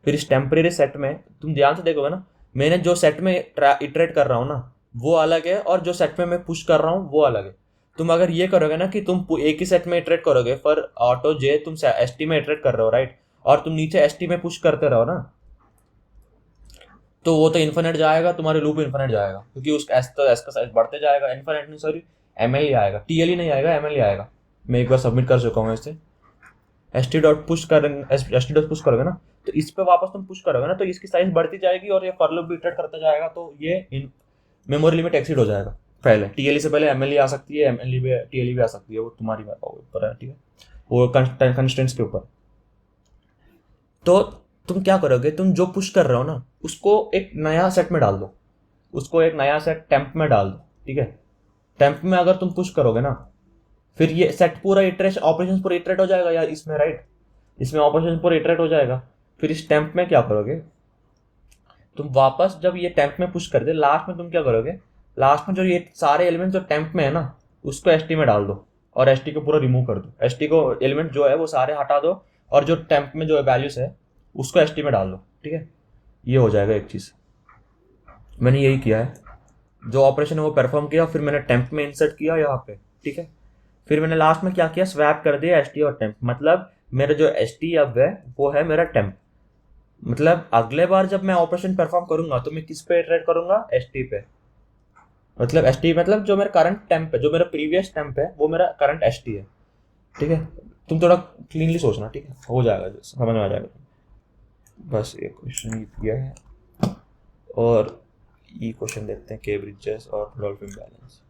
Speaker 1: फिर इस टेम्परेरी सेट में तुम ध्यान से देखोगे ना, मैंने जो सेट में इटरेट कर रहा हूँ ना वो अलग है, और जो सेट में मैं पुश कर रहा हूँ वो अलग है। तुम अगर ये करोगे ना कि तुम एक ही सेट में इटरेट करोगे, फॉर ऑटो j तुम एस टी में इटरेट कर रहे हो, राइट, और तुम नीचे एस टी में पुश करते रहो ना, तो वो तो इन्फिनिट जाएगा, तुम्हारे लूप इन्फिनिट जाएगा, क्योंकि उस एस तो एस का साइज बढ़ते जाएगा। इन्फिनिट नहीं, सॉरी, एमएल ही आएगा, टीएल ही नहीं आएगा, एमएल ही आएगा। मैं एक बार सबमिट कर चुका हूँ इसे। एस टी डॉट पुश करोगे ना तो इस पे वापस तुम पुश करोगे ना तो इसकी साइज बढ़ती जाएगी और ये फॉर लूप भी इटरेट करता जाएगा, तो ये मेमोरी लिमिट एक्सीड हो जाएगा। पहले टीएलई से पहले एमएलई आ सकती है, एमएलई भी टीएलई भी आ सकती है, वो तुम्हारी ऊपर है, ठीक है, वो कंस्टेंट्स के ऊपर। तो तुम क्या करोगे, तुम जो पुश कर रहे हो ना उसको एक नया सेट में डाल दो, उसको एक नया सेट टेम्प में डाल दो, ठीक है। टेम्प में अगर तुम पुश करोगे ना, फिर ये सेट पूरा इटरेशन ऑपरेशन पूरा इटरेट हो जाएगा यार इसमें, राइट। इसमें ऑपरेशन पूरा इटरेट हो जाएगा। फिर इस टेम्प में क्या करोगे, तुम वापस जब ये टेम्प में पुश कर दे, लास्ट में तुम क्या करोगे, लास्ट में जो ये सारे एलिमेंट जो टेम्प में है ना उसको एस टी में डाल दो, और एस टी को पूरा रिमूव कर दो। एस टी को एलिमेंट जो है वो सारे हटा दो, और जो टेम्प में जो वैल्यूज है उसको एस टी में डाल दो, ठीक है। ये हो जाएगा एक चीज़। मैंने यही किया है, जो ऑपरेशन है वो परफॉर्म किया, फिर मैंने टेम्प में इंसर्ट किया यहाँ पे, ठीक है। फिर मैंने लास्ट में क्या किया, स्वैप कर दिया एस टी और टेम्प, मतलब मेरा जो एस टी अब है वो है मेरा टेम्प। मतलब अगले बार जब मैं ऑपरेशन परफॉर्म करूंगा तो मैं किस पे इटरेट करूंगा, एस टी पे। मतलब एस टी मतलब जो मेरा करंट टेम्प है, जो मेरा प्रीवियस टेम्प है वो मेरा करंट एस टी है, ठीक है। तुम थोड़ा क्लीनली सोचना, ठीक है, हो जाएगा, समझ में आ जाएगा। बस ये क्वेश्चन किया है, और ये क्वेश्चन देखते हैं, के ब्रिजेस और डॉल्फिन बैलेंस।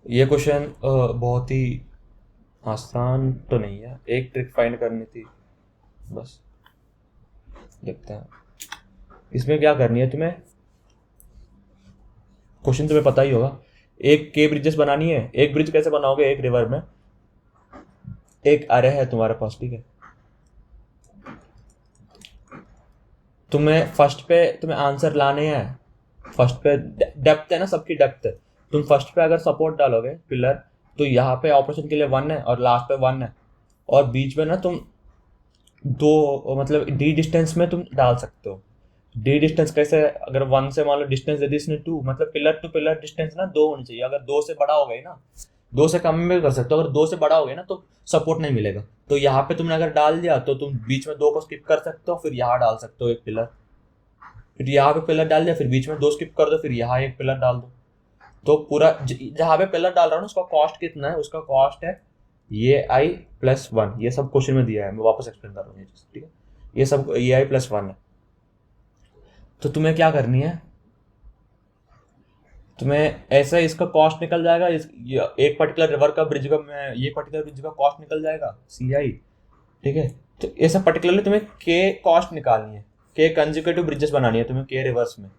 Speaker 1: ये क्वेश्चन बहुत ही आसान तो नहीं है, एक ट्रिक फाइंड करनी थी बस। देखते हैं इसमें क्या करनी है तुम्हें। क्वेश्चन तुम्हें पता ही होगा, एक के ब्रिजेस बनानी है। एक ब्रिज कैसे बनाओगे, एक रिवर में एक अरे है तुम्हारे पास, ठीक है। तुम्हें फर्स्ट पे तुम्हें आंसर लाने हैं, फर्स्ट पे डेप्थ है ना, सबकी डेप्थ है। तुम फर्स्ट पे अगर सपोर्ट डालोगे पिलर, तो यहाँ पे ऑपरेशन के लिए 1 है और लास्ट पे 1 है, और बीच में ना तुम दो मतलब डी डिस्टेंस में तुम डाल सकते हो। डी डिस्टेंस कैसे, अगर 1 से मान लो डिस्टेंस दे दी इसने 2, मतलब पिलर टू पिलर डिस्टेंस ना 2 होनी चाहिए। अगर 2 से बड़ा हो गई ना, 2 से कम में भी कर सकते हो, अगर 2 से बड़ा हो गया ना तो सपोर्ट नहीं मिलेगा। तो यहाँ पे तुमने अगर डाल दिया तो तुम बीच में 2 को स्किप कर सकते हो, फिर यहाँ डाल सकते हो एक पिलर, फिर यहाँ पे पिलर डाल दिया, फिर बीच में 2 स्किप कर दो, फिर यहाँ एक पिलर डाल दो। तो पूरा जहाँ पे पिलर डाल रहा हूँ ना उसका कॉस्ट कितना है, उसका कॉस्ट है ये आई प्लस 1। ये सब क्वेश्चन में दिया है, मैं वापस एक्सप्लेन कर रहा हूँ ये चीज़, ठीक है। ये सब ये आई प्लस 1 है। तो तुम्हें क्या करनी है, तुम्हें ऐसे इसका कॉस्ट निकल जाएगा, एक पर्टिकुलर रिवर का ब्रिज का, ये पर्टिकुलर ब्रिज का कॉस्ट निकल जाएगा सी आई, ठीक है। तो ऐसा पर्टिकुलरली तुम्हें के कॉस्ट निकालनी है, के कंजिक्यूटिव ब्रिजेस बनानी है तुम्हें के रिवर्स में।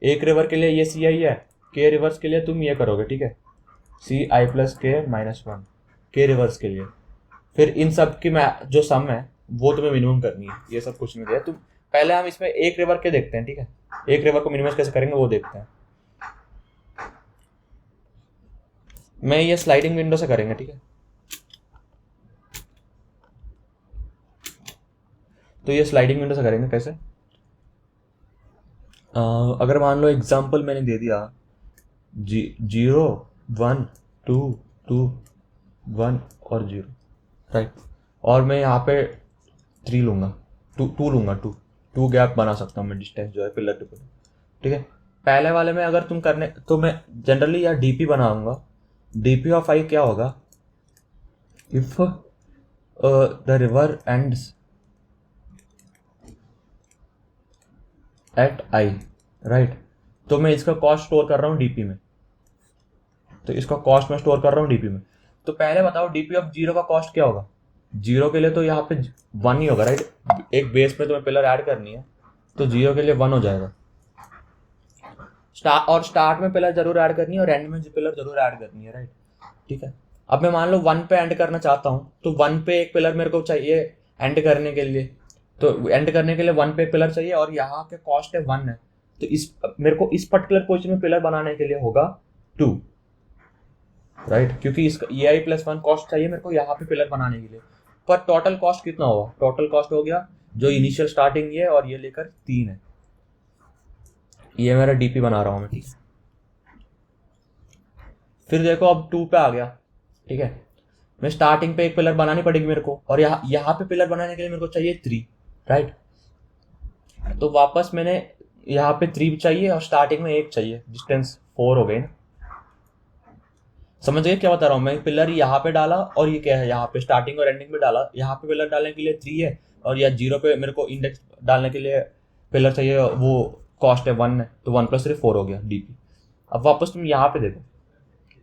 Speaker 1: एक रिवर के लिए ये सी आई है, के रिवर्स के लिए तुम ये करोगे, ठीक है, सी आई प्लस के माइनस 1 के रिवर्स के लिए। फिर इन सब की जो सम है वो तुम्हें मिनिमम करनी है। ये सब कुछ नहीं दिया, तुम पहले हम इसमें एक रिवर के देखते हैं, ठीक है। एक रिवर को मिनिमाइज कैसे करेंगे वो देखते हैं। मैं ये स्लाइडिंग विंडो से करेंगे, ठीक है। तो ये स्लाइडिंग विंडो से करेंगे कैसे, अगर मान लो एग्जांपल मैंने दे दिया 0 1 2 2 1 और 0, राइट। और मैं यहाँ पे 3 लूँगा, 2 लूँगा, 2 गैप बना सकता हूँ मैं, डिस्टेंस जो है पिलर टू पिलर, ठीक है। पहले वाले में अगर तुम करने तो मैं जनरली यार डीपी बनाऊंगा। डीपी ऑफ आई क्या होगा, if the river ends at I, right. तो मैं इसका कॉस्ट स्टोर कर रहा हूँ डीपी में, तो इसका कॉस्ट मैं स्टोर कर रहा हूँ डीपी में। तो पहले बताओ डीपी ऑफ 0 का कॉस्ट क्या होगा। 0 के लिए तो यहाँ पे 1 ही होगा, राइट। एक बेस में तुम्हें पिलर ऐड करनी है, तो 0 के लिए 1 हो जाएगा। स्टार्ट में पिलर जरूर ऐड करनी है और एंड में पिलर जरूर ऐड करनी है, राइट, ठीक है। अब मैं मान लो 1 पे एंड करना चाहता हूँ, तो 1 पे एक पिलर मेरे को चाहिए एंड करने के लिए। तो एंड करने के लिए 1 पे एक पिलर चाहिए और यहाँ के कॉस्ट है 1 है। तो इस मेरे को इस पर्टिकुलर पोजिशन में पिलर बनाने के लिए होगा 2, राइट, क्योंकि इसका ए आई प्लस 1 कॉस्ट चाहिए मेरे को यहाँ पे पिलर बनाने के लिए। पर टोटल कॉस्ट कितना होगा, टोटल कॉस्ट हो गया जो इनिशियल स्टार्टिंग ये और ये लेकर 3 है। ये मेरा डीपी बना रहा हूँ मैं, ठीक है। फिर देखो अब 2 पे आ गया, ठीक है। मैं स्टार्टिंग पे एक पिलर बनानी पड़ेगी मेरे को, और यहाँ पे पिलर बनाने के लिए मेरे को चाहिए 3, राइट। तो वापस मैंने यहाँ पे 3 चाहिए और स्टार्टिंग में 1 चाहिए, डिस्टेंस 4 हो गई ना। समझ गए क्या बता रहा हूँ मैं। पिलर यहाँ पे डाला और ये क्या है, यहाँ पे स्टार्टिंग और एंडिंग में डाला। यहाँ पे पिलर डालने के लिए 3 है और या 0 पे मेरे को इंडेक्स डालने के लिए पिलर चाहिए, वो कॉस्ट है 1 है, तो 1 + 3 4 हो गया डीपी। अब वापस तुम यहाँ पे देखो,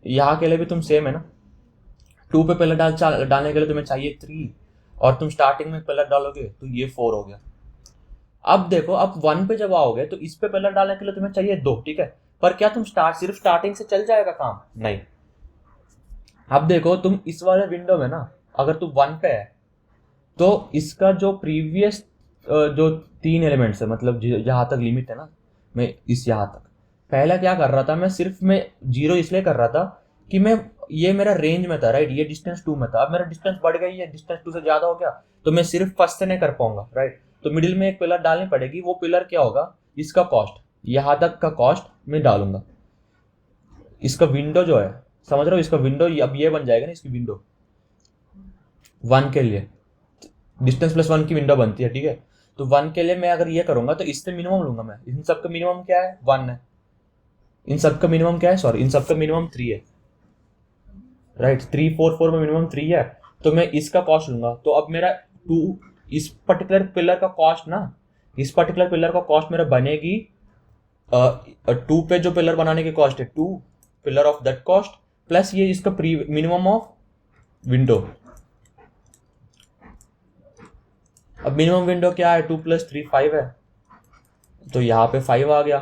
Speaker 1: यहाँ के लिए भी तुम सेम है ना। 2 पे पिलर डालने के लिए तुम्हें चाहिए 3 और तुम स्टार्टिंग में पिलर डालोगे तो ये 4 हो गया। अब देखो, अब 1 पे जब आओगे तो इस पे पिलर डालने के लिए तुम्हें चाहिए 2, ठीक है। पर क्या तुम सिर्फ स्टार्टिंग से चल जाएगा काम, नहीं। अब देखो तुम इस वाले विंडो में ना, अगर तुम 1 पे है तो इसका जो प्रीवियस जो 3 एलिमेंट्स है, मतलब जहाँ तक लिमिट है ना, मैं इस यहाँ तक पहला क्या कर रहा था, मैं 0 इसलिए कर रहा था कि मैं ये मेरा रेंज में था, राइट। ये डिस्टेंस 2 में था, अब मेरा डिस्टेंस बढ़ गई है, डिस्टेंस 2 से ज्यादा हो गया, तो मैं सिर्फ फर्स्ट से नहीं कर पाऊंगा, राइट। तो मिडिल में एक पिलर डालनी पड़ेगी। वो पिलर क्या होगा, इसका कॉस्ट, यहाँ तक का कॉस्ट मैं डालूंगा। इसका विंडो जो है, समझ रहे हो, इसका विंडो अब ये बन जाएगा ना, इसकी विंडो 1 के लिए डिस्टेंस प्लस 1 की विंडो बनती है, ठीक है। तो 1 के लिए मैं अगर ये करूंगा तो इससे मिनिमम लूंगा मैं। इन सबका मिनिमम क्या है, 1 है। इन सबका मिनिमम क्या है, सॉरी, इन सबका मिनिमम 3 है, राइट। 3 4 4 में मिनिमम 3 है, तो मैं इसका कॉस्ट लूंगा। तो अब मेरा 2, इस पर्टिकुलर पिलर का कॉस्ट ना, इस पर्टिकुलर पिलर का कॉस्ट मेरा बनेगी 2 पे जो पिलर बनाने की कॉस्ट है 2 pillar of that cost plus ये इसका मिनिमम ऑफ विंडो। अब मिनिमम विंडो क्या है, 2 + 3 5 है, तो यहाँ पे 5 आ गया।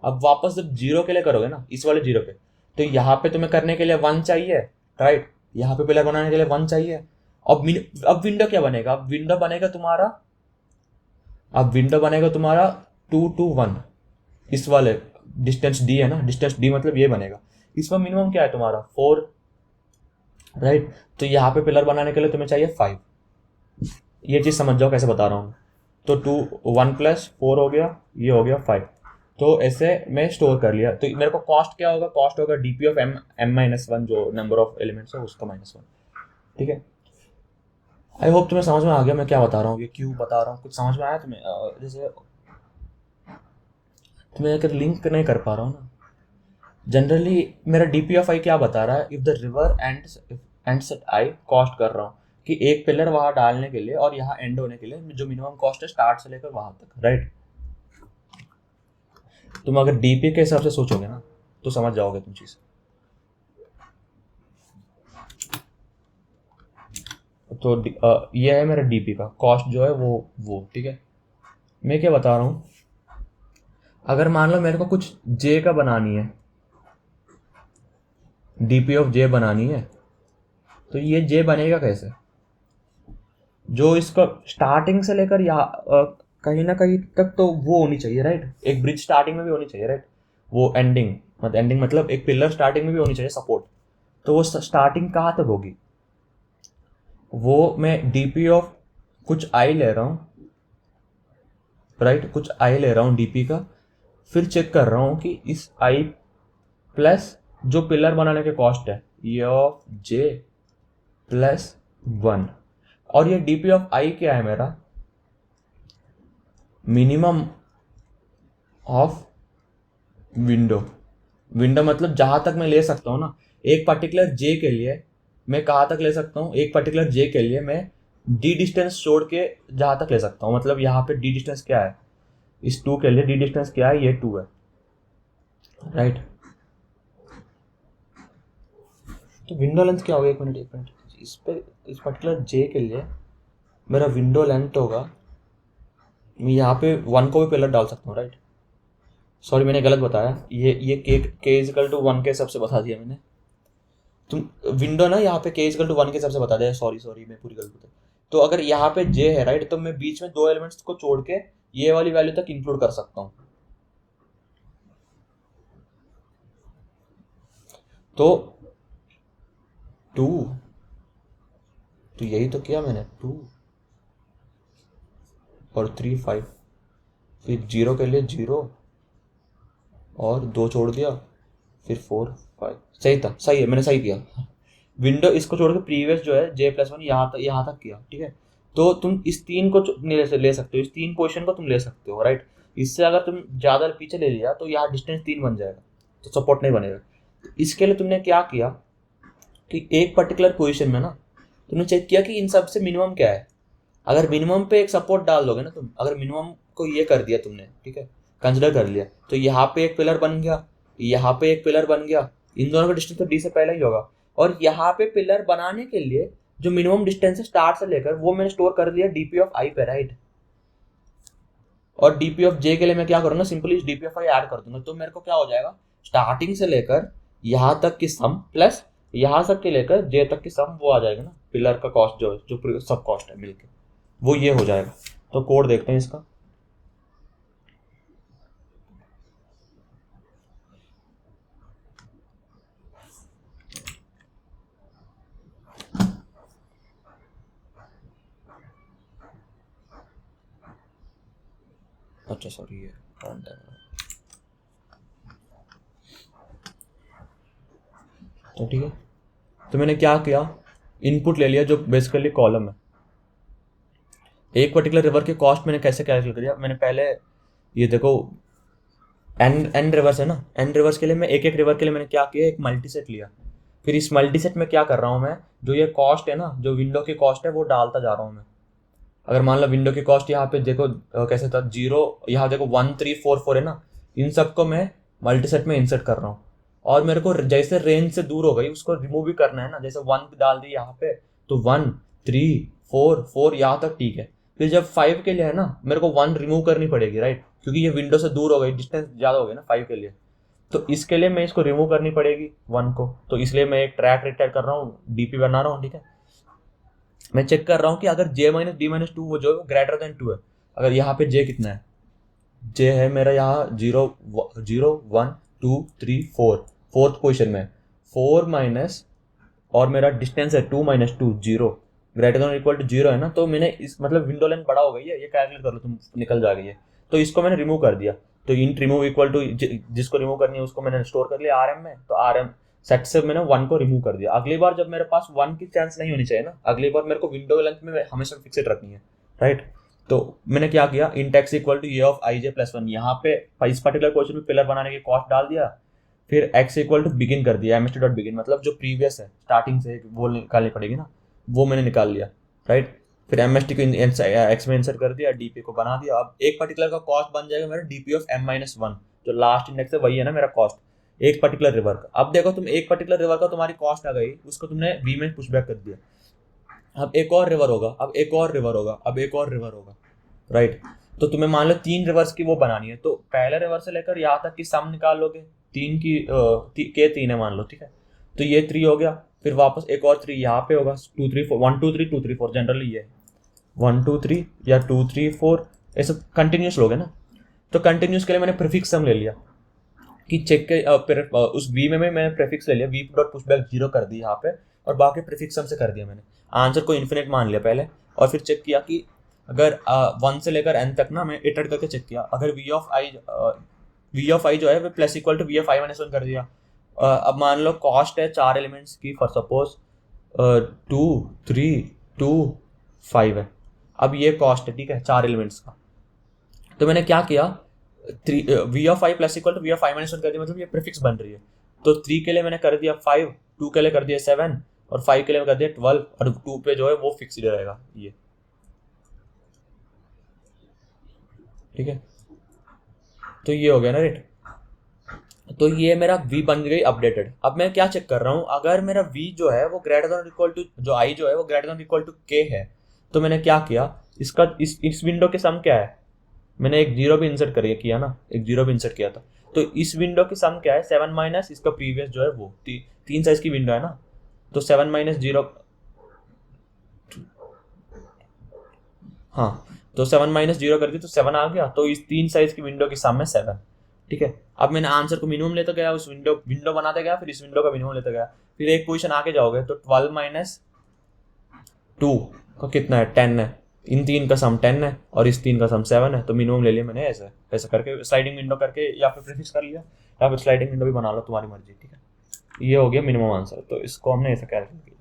Speaker 1: अब वापस जब 0 के लिए करोगे ना, इस वाले 0 पे, तो यहाँ पे तुम्हें करने के लिए 1 चाहिए, राइट। यहाँ पे पिलर बनाने के लिए 1 चाहिए। अब विंडो क्या बनेगा, अब विंडो बनेगा तुम्हारा 2 2 1 इस वाले डिस्टेंस डी है ना, डिस्टेंस डी मतलब ये बनेगा। इसमें मिनिमम क्या है तुम्हारा 4, राइट। तो यहाँ पे पिलर बनाने के लिए तुम्हें चाहिए 5। ये चीज़ समझ जाओ कैसे बता रहा हूँ। तो 1 + 4 हो गया, ये हो गया 5। तो ऐसे मैं स्टोर कर लिया। तो मेरे को कॉस्ट क्या होगा, कॉस्ट होगा dp ऑफ m-1, जो नंबर ऑफ एलिमेंट्स है उसका -1, ठीक है। आई होप तुम्हें समझ में आ गया मैं क्या बता रहा हूँ, ये क्यों बता रहा हूँ, कुछ समझ में आया तुम्हें? जैसे तुम्हें अगर लिंक नहीं कर पा रहा हूँ ना, जनरली मेरा dp ऑफ i क्या बता रहा है, if the river ends at i, cost कर रहा हूँ कि एक पिलर वहां डालने के लिए और यहाँ एंड होने के लिए जो मिनिमम कॉस्ट है स्टार्ट से लेकर वहां तक, राइट। तुम अगर dp के हिसाब से सोचोगे ना तो समझ जाओगे तुम चीज। तो ये है मेरा dp का कॉस्ट जो है वो ठीक है। मैं क्या बता रहा हूँ, अगर मान लो मेरे को कुछ j का बनानी है, dp ऑफ j बनानी है, तो ये j बनेगा कैसे? जो इसका स्टार्टिंग से लेकर यहाँ कहीं ना कहीं तक तो वो होनी चाहिए, राइट। एक ब्रिज स्टार्टिंग में भी होनी चाहिए, राइट। वो एंडिंग मतलब एक पिलर स्टार्टिंग में भी होनी चाहिए, सपोर्ट। तो वो स्टार्टिंग कहाँ तक होगी? वो मैं dp ऑफ कुछ i ले रहा हूँ, राइट, कुछ i ले रहा हूँ dp का, फिर चेक कर रहा हूँ कि इस i प्लस जो पिलर बनाने के कॉस्ट है ये ऑफ j + 1, और ये dp ऑफ i क्या है मेरा, मिनिमम ऑफ विंडो मतलब जहां तक मैं ले सकता हूँ ना, एक पर्टिकुलर j के लिए मैं कहाँ तक ले सकता हूँ, एक पर्टिकुलर j के लिए मैं d डिस्टेंस छोड़ के जहां तक ले सकता हूँ। मतलब यहाँ पे d डिस्टेंस क्या है, इस 2 के लिए d डिस्टेंस क्या है, ये 2 है, राइट। तो विंडो लेंथ क्या होगा, एक मिनट, इस पर्टिकुलर j के लिए मेरा विंडो लेंथ होगा, मैं यहाँ पे 1 को भी पिलर डाल सकता हूँ, राइट। सॉरी मैंने गलत बताया, ये k = 1 के हिसाब से बता दिया मैंने। तुम विंडो ना यहाँ पे k = 1 के हिसाब से बता दिया, सॉरी मैं पूरी गलत बताई। तो अगर यहाँ पे j है, राइट, तो मैं बीच में 2 एलिमेंट्स को छोड़ के ये वाली वैल्यू तक इंक्लूड कर सकता हूँ। तो 2, तो यही तो किया मैंने, 2 और 3 5, फिर 0 के लिए 0 और 2 छोड़ दिया, फिर 4 5, सही था, सही है, मैंने सही किया। विंडो इसको छोड़ के प्रीवियस जो है j+1 यहाँ तक किया, ठीक है। तो तुम इस 3 को ले सकते हो, इस 3 पोजीशन को तुम ले सकते हो, राइट। इससे अगर तुम ज़्यादा पीछे ले लिया तो यहाँ डिस्टेंस 3 बन जाएगा, तो सपोर्ट नहीं बनेगा। तो इसके लिए तुमने क्या किया कि एक पर्टिकुलर पोजीशन में ना तुमने चेक किया कि इन सब से मिनिमम क्या है। अगर मिनिमम पे एक सपोर्ट डाल दोगे ना तुम, अगर मिनिमम को ये कर दिया तुमने, ठीक है, कंसिडर कर लिया, तो यहाँ पे एक पिलर बन गया, यहाँ पे एक पिलर बन गया, इन दोनों का डिस्टेंस तो डी से पहले ही होगा। और यहाँ पे पिलर बनाने के लिए जो मिनिमम डिस्टेंस है स्टार्ट से लेकर, वो मैंने स्टोर कर दिया dp ऑफ i पे, राइट। और dp ऑफ j के लिए मैं क्या करूंगा, सिंपली इस dp ऑफ i ऐड कर दूंगा। तो मेरे को क्या हो जाएगा, स्टार्टिंग से लेकर यहाँ तक की सम प्लस यहाँ तक के लेकर j तक की सम, वो आ जाएगा ना, पिलर का कॉस्ट जो सब कॉस्ट है मिलके, वो ये हो जाएगा। तो कोड देखते हैं इसका। अच्छा सॉरी, ये तो ठीक है। तो मैंने क्या किया, इनपुट ले लिया जो बेसिकली कॉलम है। एक पर्टिकुलर रिवर की कॉस्ट मैंने कैसे कैलकुलेट किया, मैंने पहले ये देखो एन रिवर्स है ना, एन रिवर्स के लिए मैं एक रिवर के लिए मैंने क्या किया, एक मल्टीसेट लिया। फिर इस मल्टीसेट में क्या कर रहा हूँ मैं, जो ये कॉस्ट है ना, जो विंडो की कॉस्ट है वो डालता जा रहा हूँ मैं। अगर मान लो विंडो की कॉस्ट यहाँ पे देखो कैसे था, 0, यहाँ देखो 1 3 4 4 है ना, इन सबको मैं मल्टीसेट में इंसर्ट कर रहा हूँ। और मेरे को जैसे रेंज से दूर हो गई उसको रिमूव भी करना है ना, जैसे 1 डाल दी यहाँ पे, तो 1 3 4 4 यहाँ तक ठीक है। फिर जब 5 के लिए है ना, मेरे को 1 रिमूव करनी पड़ेगी, राइट, क्योंकि ये विंडो से दूर हो गई, डिस्टेंस ज़्यादा हो गया ना 5 के लिए। तो इसके लिए मैं इसको रिमूव करनी पड़ेगी 1 को। तो इसलिए मैं एक ट्रैक रिटायर कर रहा हूँ, डीपी बना रहा हूँ, ठीक है। मैं चेक कर रहा हूँ कि अगर j - b - 2 वो जो ग्रेटर देन 2 है, अगर यहाँ पे j कितना है, जे है मेरा यहाँ 0 0 1 2 3 4 फोर्थ पोजिशन में 4 माइनस और मेरा डिस्टेंस है 2 - 2 0 ग्रेटर देन इक्वल टू 0 है ना, तो मैंने इस मतलब विंडो लेंथ बड़ा हो गई है, ये कैलकुलेट कर लो तुम, निकल जाएगी ये। तो इसको मैंने रिमूव कर दिया, तो इंट रिमूव इक्वल टू जिसको रिमूव करनी है उसको मैंने स्टोर कर लिया आरएम में, तो आरएम सेट से मैंने 1 को रिमूव कर दिया। अगली बार जब मेरे पास 1 की चांस नहीं होनी चाहिए ना, अगली बार मेरे को विंडो लेंथ में हमेशा फिक्सेड रखनी है, राइट। तो मैंने क्या किया, int X equal to A of I J plus 1, यहाँ पे इस पर्टिकुलर क्वेश्चन में पिलर बनाने की कॉस्ट डाल दिया, फिर x इक्वल टू बिगिन कर दिया, एमएसटी डॉट बिगिन, मतलब जो प्रीवियस है स्टार्टिंग से वो निकालनी पड़ेगी ना, वो मैंने निकाल लिया, राइट। फिर एमएसटी को एक्स में इंसर्ट कर दिया, डीपी को बना दिया। अब एक पर्टिकुलर का कॉस्ट बन जाएगा मेरा डीपी ऑफ m-1, जो लास्ट इंडेक्स है वही है ना मेरा कॉस्ट एक पर्टिकुलर रिवर का। अब देखो तुम एक पर्टिकुलर रिवर का तुम्हारी कॉस्ट आ गई, उसको तुमने वी में पुशबैक कर दिया, अब एक और रिवर होगा, अब एक और रिवर होगा, अब एक और रिवर होगा, राइट। तो तुम्हें मान लो 3 रिवर्स की वो बनानी है, तो पहले रिवर से लेकर यहाँ तक की सम निकाल लोगे, 3 की के 3 है मान लो, ठीक है, तो ये 3 हो गया, फिर वापस एक और 3 यहाँ पे होगा, 2 3 4 1 2 3 2 3 4, जनरली ये 1 2 3 या 2 3 4 ऐसे कंटिन्यूस लोगे ना। तो कंटिन्यूस के लिए मैंने प्रीफिक्स सम ले लिया कि चेक के उस वी में मैंने प्रीफिक्स ले लिया, वी डॉट पुशबैक 0 कर दी यहाँ पे, और बाकी प्रीफिक्स सम से कर दिया मैंने, आंसर को इन्फिनिट मान लिया पहले, और फिर चेक किया कि अगर 1 से लेकर n तक ना मैं इटरेट करके चेक किया, अगर वी ऑफ आई जो है वो plus equal to V of i-1 कर दिया। अब मान लो कॉस्ट है 4 एलिमेंट्स की, फॉर सपोज 2 3 2 5 है, अब ये कॉस्ट है, ठीक है, 4 एलिमेंट्स का। तो मैंने क्या किया, V of I plus equal to V of i-1 कर दिया, मतलब ये प्रीफिक्स बन रही है। तो 3 के लिए मैंने कर दिया 5, 2 के लिए कर दिया 7, और 5 के लिए कर दिया 12, और 2 पे जो है वो फिक्स्ड रहेगा ये, ठीक है। तो ये हो गया ना रेट, तो ये मेरा v बन गई अपडेटेड। अब मैं क्या चेक कर रहा हूँ, अगर मेरा v जो है वो ग्रेटर देन इक्वल टू, जो i जो है वो greater than equal to k है, तो मैंने क्या किया, इसका इस विंडो के सम क्या है, मैंने एक जीरो भी इंसर्ट कर किया ना, एक जीरो भी इंसर्ट किया था, तो इस विंडो की सम क्या है, 7 माइनस इसका प्रीवियस जो है वो 3 साइज की विंडो है ना, तो 7 माइनस 0, हाँ, तो 7 माइनस 0 कर दी तो 7 आ गया, तो इस 3 साइज की विंडो के सामने 7, ठीक है। अब मैंने आंसर को मिनिमम लेता गया, उस विंडो बनाते गया, फिर इस विंडो का मिनिमम लेता गया, फिर एक पोजीशन आके जाओगे तो 12 माइनस 2 का कितना है, 10 है, इन 3 का सम 10 है और इस 3 का सम 7 है, तो मिनिमम ले लिया मैंने ऐसा ऐसा करके, स्लाइडिंग विंडो करके, या फिर प्रीफिक्स कर लिया, या फिर स्लाइडिंग विंडो भी बना लो, तुम्हारी मर्जी, ठीक है। ये हो गया मिनिमम आंसर, तो इसको हमने ऐसा कैलकुलेट किया।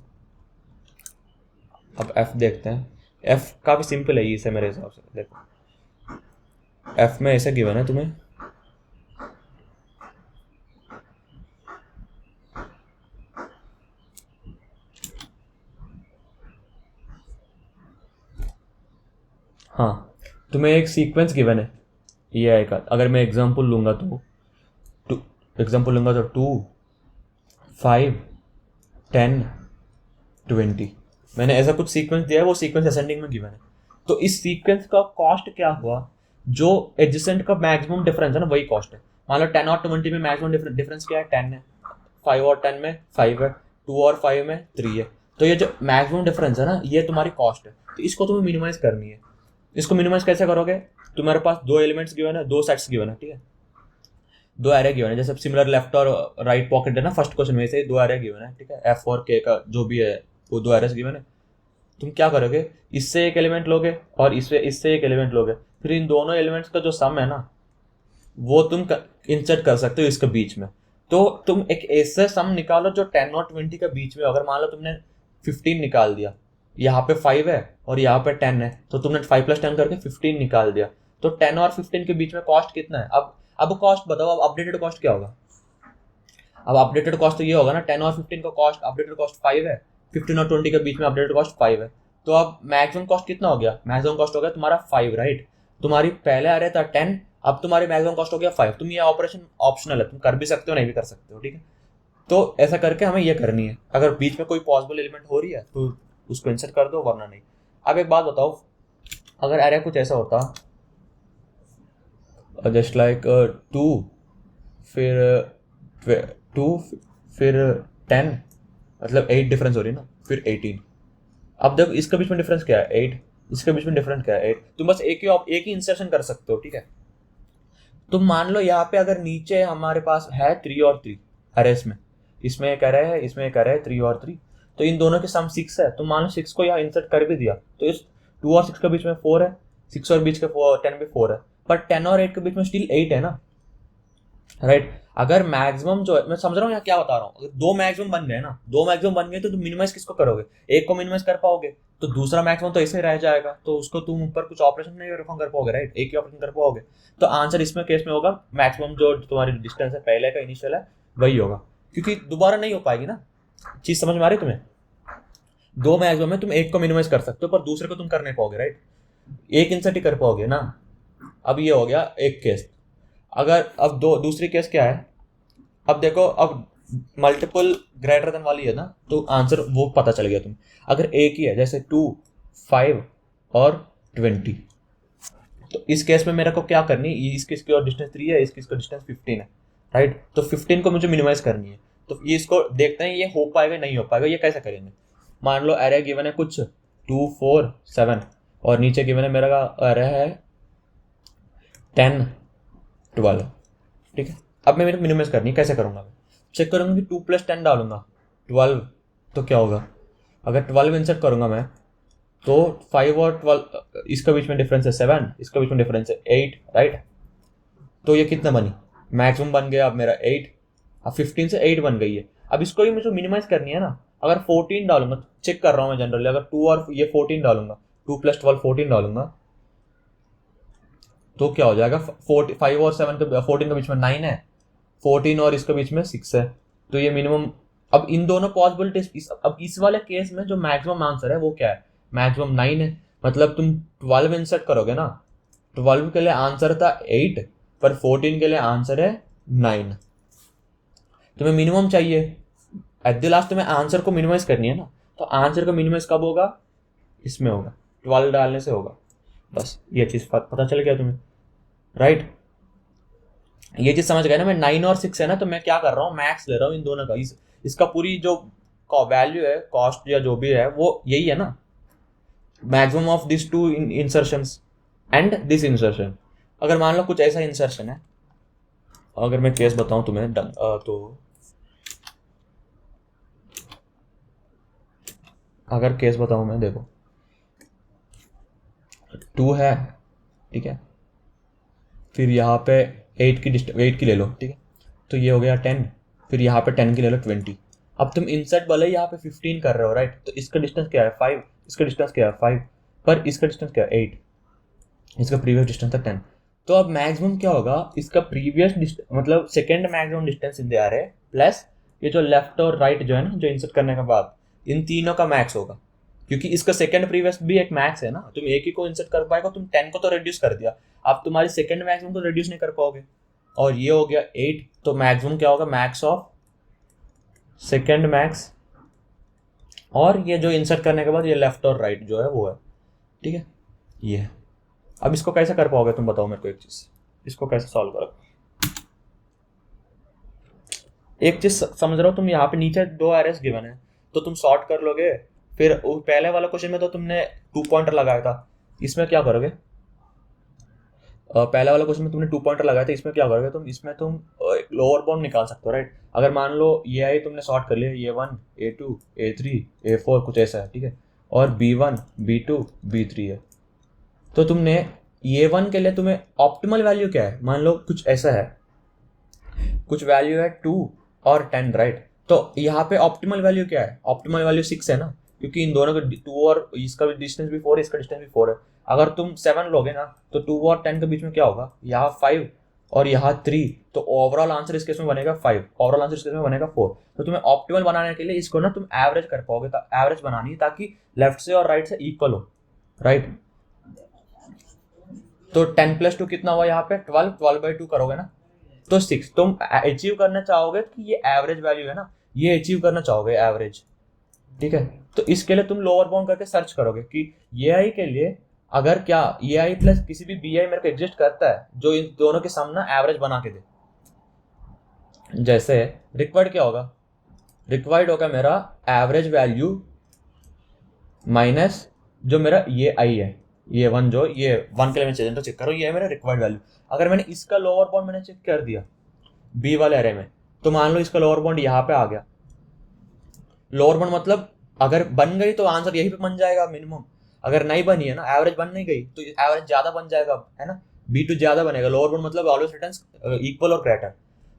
Speaker 1: अब एफ देखते हैं, एफ काफ़ी सिंपल है इसे मेरे हिसाब से, देखो एफ में ऐसा गिवन है तुम्हें, हाँ, तुम्हें एक सीक्वेंस गिवन है ये आई का, अगर मैं एग्जांपल लूँगा तो 2 5 10 20, मैंने ऐसा कुछ सीक्वेंस दिया है, वो सीक्वेंस असेंडिंग में गिवन है। तो इस सीक्वेंस का कॉस्ट क्या हुआ, जो एडजेसेंट का मैक्सिमम डिफरेंस है ना वही कॉस्ट है। मान लो 10 और 20 में मैक्सिमम डिफरेंस क्या है, 10 है, 5 और 10 में 5 है, 2 और 5 में 3 है, तो ये जो मैक्सिमम डिफरेंस है ना ये तुम्हारी कॉस्ट है, तो इसको तुम्हें मिनिमाइज करनी है। इसको मिनिमाइज कैसे करोगे, तुम्हारे पास 2 एलिमेंट्स गिवन है, 2 सेट्स गिवन है, ठीक है, 2 एरे गिवन है, जैसे सिमिलर लेफ्ट और राइट पॉकेट है ना फर्स्ट क्वेश्चन में, से 2 एरे गिवन है, ठीक है, एफ और के का जो भी है वो 2 एरेस गिवन है। तुम क्या करोगे, इससे एक एलिमेंट लोगे और इससे एक एलिमेंट लोगे, फिर इन दोनों एलिमेंट्स का जो सम है ना वो तुम इंसर्ट कर सकते हो इसके बीच में। तो तुम एक ऐसे सम निकालो जो 10 और 20 के बीच में, अगर मान लो तुमने 15 निकाल दिया, यहाँ पे 5 है और यहाँ पे 10 है, तो तुमने 5 + 10 करके 15 निकाल दिया, तो 10 और 15 के बीच में कॉस्ट कितना है। अब कॉस्ट बताओ, अब अपडेटेड कॉस्ट क्या होगा। अब अपडेटेड कॉस्ट तो ये होगा ना, 10 और 15 का कॉस्ट, अपडेटेड कॉस्ट 5 है, 15 और 20 के बीच में अपडेटेड कॉस्ट 5 है, तो अब मैक्सिमम कॉस्ट कितना हो गया, मैक्सिमम कॉस्ट हो गया तुम्हारा 5, राइट। तुम्हारी पहले आ रहा था 10, अब तुम्हारी मैक्सिमम कॉस्ट हो गया 5। तुम ये ऑपरेशन ऑप्शनल है, तुम कर भी सकते हो नहीं भी कर सकते हो, ठीक है। तो ऐसा करके हमें ये करनी है, अगर बीच में कोई पॉसिबल एलिमेंट हो रही है तो उसको इंसर्ट कर दो, वरना नहीं। अब एक बात बताओ, अगर एरे कुछ ऐसा होता जस्ट लाइक 2 फिर 2 फिर 10, मतलब 8 डिफरेंस हो रही है ना, फिर 18। अब देखो इसके बीच में डिफरेंस क्या है, 8, इसके बीच में डिफरेंस क्या है, 8। तुम बस एक ही इंसर्शन कर सकते हो, ठीक है,
Speaker 2: तुम मान लो यहाँ पे अगर नीचे हमारे पास है 3 और 3 अरेस में, इसमें एक अरे है, इसमें एक अरे है 3 और 3, तो इन दोनों के सम 6 है। तुम मान लो 6 को यहाँ इंसर्ट कर भी दिया तो इस 2 और 6 के बीच में 4 है, 6 और बीच के 10 भी 4 है, पर 10 और 8 के बीच में स्टिल 8 है ना, राइट। अगर मैक्सिमम जो है, मैं समझ रहा हूँ यहाँ क्या बता रहा हूँ, अगर दो मैक्सिमम बन गए ना, दो मैक्सिमम बन गए तो तुम मिनिमाइज किसको करोगे, एक को मिनिमाइज कर पाओगे तो दूसरा मैक्सिमम तो ऐसे रह जाएगा, तो उसको तुम ऊपर कुछ ऑपरेशन नहीं परफॉर्म कर पाओगे, राइट, एक ही ऑपरेशन कर पाओगे। तो आंसर इसमें केस में होगा मैक्सिमम जो तुम्हारी डिस्टेंस है पहले का इनिशियल है वही होगा, क्योंकि दोबारा नहीं हो पाएगी ना। चीज समझ में आ रही तुम्हें, दो मैक्सिमम में तुम एक को मिनिमाइज कर सकते हो पर दूसरे को तुम कर नहीं पाओगे, राइट, एक इंसर्ट ही कर पाओगे ना। अब ये हो गया एक केस। अगर अब दूसरी केस क्या है, अब देखो, अब मल्टीपल ग्रेटर देन वाली है ना, तो आंसर वो पता चल गया तुम। अगर एक ही है जैसे 2, 5 और 20, तो इस केस में मेरे को क्या करनी, इसकी और डिस्टेंस 3 है, इसकी डिस्टेंस 15 है, राइट। तो 15 को मुझे मिनिमाइज करनी है, तो ये इसको देखते हैं ये हो पाएगा नहीं हो पाएगा। ये कैसे करेंगे, मान लो अरे गिवन है कुछ 2, 4, 7 और नीचे गिवन है मेरा अरे है 10, 12, ठीक है। अब मैं मेरे को मिनिमाइज करनी है, कैसे करूंगा मैं, चेक करूंगा कि 2 + 10 डालूंगा 12, तो क्या होगा, अगर 12 इंसर्ट करूंगा मैं तो 5 और 12 इसका बीच में डिफरेंस है 7, इसका बीच में डिफरेंस है 8, राइट। तो ये कितना बनी, मैक्सिमम बन गया अब मेरा 8, अब 15 से 8 बन गई है। अब इसको भी मुझे मिनिमाइज करनी है ना, अगर 14 डालूंगा, चेक कर रहा हूँ मैं जनरली, अगर 2 और ये 14 डालूंगा, 2 + 12 14 डालूंगा तो क्या हो जाएगा, 5 और 7 के 14 के बीच में 9 है, 14 और इसके बीच में 6 है, तो ये मिनिमम। अब इन दोनों पॉसिबिलिटीज, अब इस वाले केस में जो मैक्सिमम आंसर है वो क्या है, मैक्सिमम 9 है। मतलब तुम 12 इंसर्ट करोगे ना, 12 के लिए आंसर था 8 पर 14 के लिए आंसर है 9। तुम्हें मिनिमम चाहिए, एट द लास्ट तुम्हें आंसर को मिनिमाइज करनी है ना, तो आंसर को मिनिमाइज कब होगा, इसमें होगा, 12 डालने से होगा। बस ये चीज पता चल गया तुम्हें, राइट। ये चीज समझ गए ना। मैं 9 और 6 है ना, तो मैं क्या कर रहा हूँ, मैक्स ले रहा हूँ इन दोनों का, इसका पूरी जो वैल्यू है, कॉस्ट या जो भी है वो यही है ना, maximum of this two insertions and this insertion. अगर मान लो कुछ ऐसा इंसर्शन है, अगर मैं केस बताऊं तुम्हें तो अगर केस बताऊं मैं, देखो 2 है, ठीक है, फिर यहाँ पे 8 की ले लो, ठीक है, तो ये हो गया 10, फिर यहाँ पे 10 की ले लो 20। अब तुम इंसर्ट भले ही यहाँ पे 15 कर रहे हो, राइट, तो इसका डिस्टेंस क्या है 5, इसका डिस्टेंस क्या है 5, पर इसका डिस्टेंस क्या है 8, इसका प्रीवियस डिस्टेंस था 10। तो अब मैक्सिमम क्या होगा, इसका प्रीवियस मतलब सेकेंड मैक्सिमम डिस्टेंस इन दे आ रहे प्लस ये जो लेफ्ट और राइट जो है ना, जो इंसर्ट करने के बाद इन तीनों का मैक्स होगा, क्योंकि इसका सेकंड प्रीवियस भी एक मैक्स है ना। तुम एक ही को इंसर्ट कर पाएगा, तुम 10 को तो रिड्यूस कर दिया, अब तुम्हारी सेकंड मैक्सिमम तो रिड्यूस नहीं कर पाओगे, और ये हो गया 8, तो मैक्सिमम क्या होगा, मैक्स ऑफ सेकंड मैक्स, और ये जो इंसर्ट करने के बाद ये लेफ्ट और राइट जो है वो है, ठीक है, ये है। अब इसको कैसे कर पाओगे तुम बताओ मेरे को एक चीज, इसको कैसे सॉल्व करोगे। एक चीज समझ रहे हो तुम, यहाँ पे नीचे 2 एरेस गिवन है तो तुम सॉर्ट कर लोगे, फिर पहले वाला क्वेश्चन में तो तुमने 2 पॉइंटर लगाया था, इसमें क्या करोगे, पहले वाला क्वेश्चन में तुमने 2 पॉइंटर लगाया था, इसमें क्या करोगे तुम, इसमें तुम एक लोअर बाउंड निकाल सकते हो, राइट। अगर मान लो ये आई तुमने सॉर्ट कर लिया, A1, A2, A3, A4 कुछ ऐसा है, ठीक है, और B1, B2, B3 है, तो तुमने A1 के लिए तुम्हें ऑप्टिमल वैल्यू क्या है, मान लो कुछ ऐसा है, कुछ वैल्यू है 2 और 10, राइट। तो यहाँ पे ऑप्टिमल वैल्यू क्या है, ऑप्टिमल वैल्यू 6 है ना, क्योंकि इन दोनों का 2 और इसका भी डिस्टेंस भी 4 है, इसका डिस्टेंस भी 4 है। अगर तुम 7 लोगे ना, तो 2 और 10 के बीच में क्या होगा, यहाँ 5 और यहाँ 3, तो ओवरऑल आंसर इस केस में बनेगा 5, ओवरऑल आंसर इस केस में बनेगा 4। तो तुम्हें ऑप्टिमल बनाने के लिए इसको ना तुम एवरेज कर पाओगे, एवरेज बनानी है ताकि लेफ्ट से और राइट से इक्वल हो, राइट। तो 10 + 2 कितना हुआ यहाँ पे 12, 12/2 करोगे ना तो 6। तुम अचीव करना चाहोगे कि ये एवरेज वैल्यू है ना, ये अचीव करना चाहोगे एवरेज, ठीक है। तो इसके लिए तुम लोअर बाउंड करके सर्च करोगे कि ये आई के लिए अगर क्या ये आई प्लस किसी भी बी आई मेरे को एग्जिस्ट करता है जो इन दोनों के सामने एवरेज बना के दे। जैसे रिक्वायर्ड क्या होगा, रिक्वायर्ड होगा मेरा एवरेज वैल्यू माइनस जो मेरा ये आई है, ये वन जो ये वन के लिए मैं चेक करो, ये है मेरा रिक्वायर्ड वैल्यू। अगर मैंने इसका लोअर बाउंड मैंने चेक कर दिया बी वाले एरे में, तो मान लो इसका लोअर बाउंड यहाँ पे आ गया। लोअर बाउंड मतलब अगर बन गई तो आंसर यही पे बन जाएगा मिनिमम, अगर नहीं बनी है ना, एवरेज बन नहीं गई तो एवरेज ज्यादा बन जाएगा, है ना, B2 ज्यादा बनेगा। लोअर बाउंड मतलब ऑलवेज रिटर्न्स इक्वल और ग्रेटर,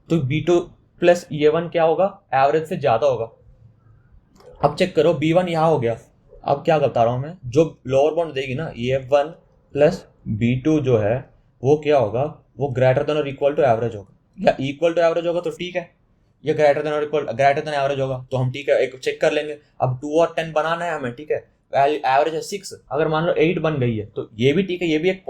Speaker 2: तो B2 प्लस E1 क्या होगा, एवरेज से ज्यादा होगा। अब चेक करो B1 यहाँ हो गया। अब क्या बता रहा हूँ मैं, जो लोअर बाउंड देगी ना E1 प्लस B2 जो है वो क्या होगा, वो ग्रेटर देन और इक्वल टू एवरेज होगा, या इक्वल टू एवरेज होगा तो ठीक है, या ग्रेटर देन और इक्वल ग्रेटर देन एवरेज होगा तो हम ठीक है एक चेक कर लेंगे। अब 2 और 10 बनाना है हमें, ठीक है, एवरेज है 6, अगर मान लो 8 बन गई है तो ये भी ठीक है, ये भी एक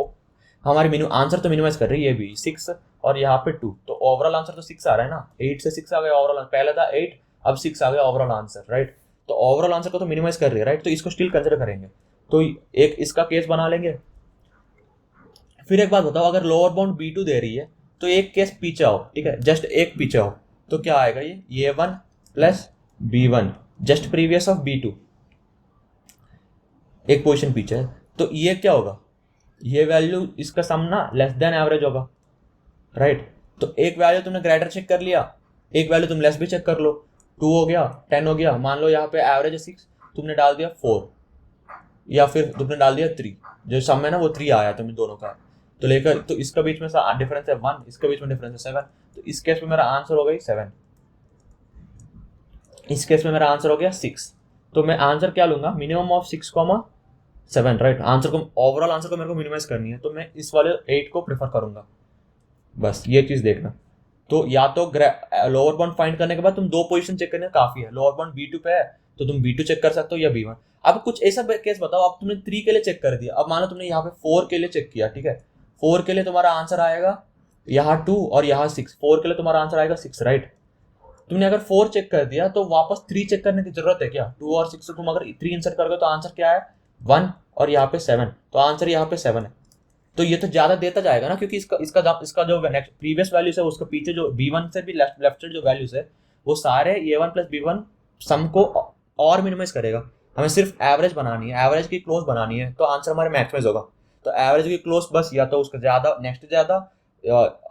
Speaker 2: हमारी आंसर तो मिनिमाइज कर रही है, ये भी 6 और यहाँ पे 2, तो ओवरऑल आंसर तो 6 आ रहा है ना, 8 से 6 आ गया ओवरऑल, पहले था 8 अब 6 आ गया ओवरऑल आंसर, राइट। तो ओवरऑल आंसर को तो मिनिमाइज कर रही है, राइट, तो इसको स्टिल कंसिडर करेंगे। तो एक इसका केस बना लेंगे। फिर एक बात बताओ, अगर लोअर बाउंड B2 दे रही है तो एक केस पीछे आओ, ठीक है, जस्ट एक पीछे आओ, तो क्या आएगा, ये A1 plus B1 just previous of B2, एक पोजीशन पीछे है, तो ये क्या होगा, ये वैल्यू इसका सम ना लेस देन एवरेज होगा, राइट। तो एक वैल्यू तुमने ग्रेटर चेक कर लिया, एक वैल्यू तुम लेस भी चेक कर लो, 2 हो गया 10 हो गया, मान लो यहाँ पे एवरेज है 6, तुमने डाल दिया 4, या फिर तुमने डाल दिया 3, जो सम है ना वो 3 आया तुम्हें दोनों का, तो लेकर तो इसका बीच में डिफरेंस है 1, इसका बीच में डिफरेंस है 7, तो इस केस में मेरा आंसर हो गई 7, इस केस में मेरा आंसर हो गया 6। तो मैं आंसर क्या लूंगा, मिनिमम ऑफ 6,7, राइट। आंसर को ओवरऑल आंसर को मेरे को मिनिमाइज करनी है, तो मैं इस वाले 8 को प्रेफर करूंगा, बस ये चीज देखना। तो या तो लोअर बाउंड फाइंड करने के बाद तुम 2 पोजीशन चेक करने काफी है, लोअर बाउंड B2 पे है तो तुम B2 चेक कर सकते हो या B1। अब कुछ ऐसा केस बताओ, अब तुमने 3 के लिए चेक कर दिया, अब मानो तुमने यहाँ पे 4 के लिए चेक किया, ठीक है, 4 के लिए तुम्हारा आंसर आएगा यहाँ 2 और यहाँ 6, 4 के लिए तुम्हारा आंसर आएगा 6, राइट। तुमने अगर 4 चेक कर दिया तो वापस 3 चेक करने की जरूरत है क्या, 2 और 6 से तुम अगर 3 इंसर्ट करोगे तो आंसर क्या है 1 और यहाँ पे 7, तो आंसर यहाँ पे 7 है। तो ये तो ज्यादा देता जाएगा ना, क्योंकि इसका जो नेक्स्ट प्रीवियस वैल्यूज है उसके पीछे जो B1 से भी लेफ्ट साइड जो वैल्यूज है वो सारे A1 प्लस B1 सम को और मिनिमाइज करेगा। हमें सिर्फ एवरेज बनानी है, एवरेज की क्लोज बनानी है, तो आंसर हमारे मैक्सिमाइज होगा। तो एवरेज की क्लोज बस या तो उसका ज्यादा नेक्स्ट ज्यादा,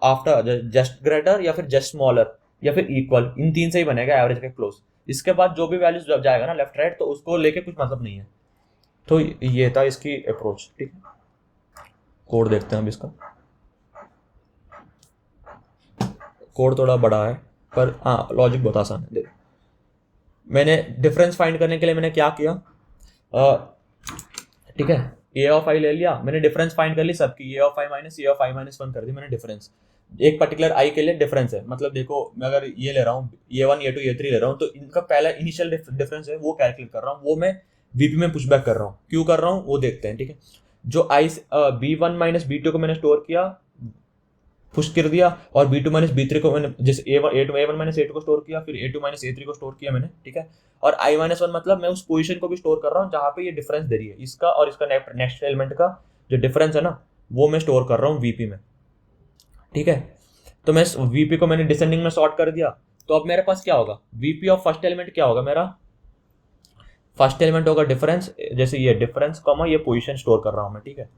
Speaker 2: आफ्टर जस्ट ग्रेटर, या फिर जस्ट स्मॉलर, या फिर इक्वल, इन 3 से ही बनेगा एवरेज का क्लोज। इसके बाद जो भी वैल्यूज जाएगा ना लेफ्ट राइट, तो उसको लेके कुछ मतलब नहीं है। तो ये था इसकी अप्रोच, ठीक है। कोड देखते हैं अब इसका, कोड थोड़ा बड़ा है पर हाँ लॉजिक बहुत आसान है। मैंने डिफरेंस फाइंड करने के लिए मैंने क्या किया, ठीक है, ए ऑफ आई ले लिया मैंने, डिफरेंस फाइंड कर ली सबकी, A of I minus A of I minus 1 कर दी मैंने डिफरेंस। एक पर्टिकुलर आई के लिए डिफरेंस है, मतलब देखो मैं अगर ये ले रहा हूँ A1 A2 A3 ले रहा हूँ, तो इनका पहला इनिशियल डिफरेंस है वो कैलकुलेट कर रहा हूँ, वो मैं VP में पुशबैक कर रहा हूँ, क्यों कर रहा हूँ वो देखते हैं, ठीक है। जो आई B1 माइनस B2 को मैंने स्टोर किया, पुश कर दिया, और B2 माइनस B3 को मैंने जैसे A1 माइनस A2 को स्टोर किया, फिर A2 माइनस A3 को स्टोर किया मैंने, ठीक है। और I माइनस 1 मतलब मैं उस पोजीशन को भी स्टोर कर रहा हूँ जहाँ पे ये डिफरेंस दे रही है, इसका और इसका नेक्स्ट एलिमेंट का जो डिफरेंस है ना वो मैं स्टोर कर रहा हूँ VP में, ठीक है। तो मैं VP को मैंने डिसेंडिंग में सॉर्ट कर दिया, तो अब मेरे पास क्या होगा, VP ऑफ फर्स्ट एलिमेंट क्या होगा, मेरा फर्स्ट एलिमेंट होगा डिफरेंस, जैसे ये डिफरेंस कॉमा ये पोजीशन स्टोर कर रहा हूँ मैं, ठीक है।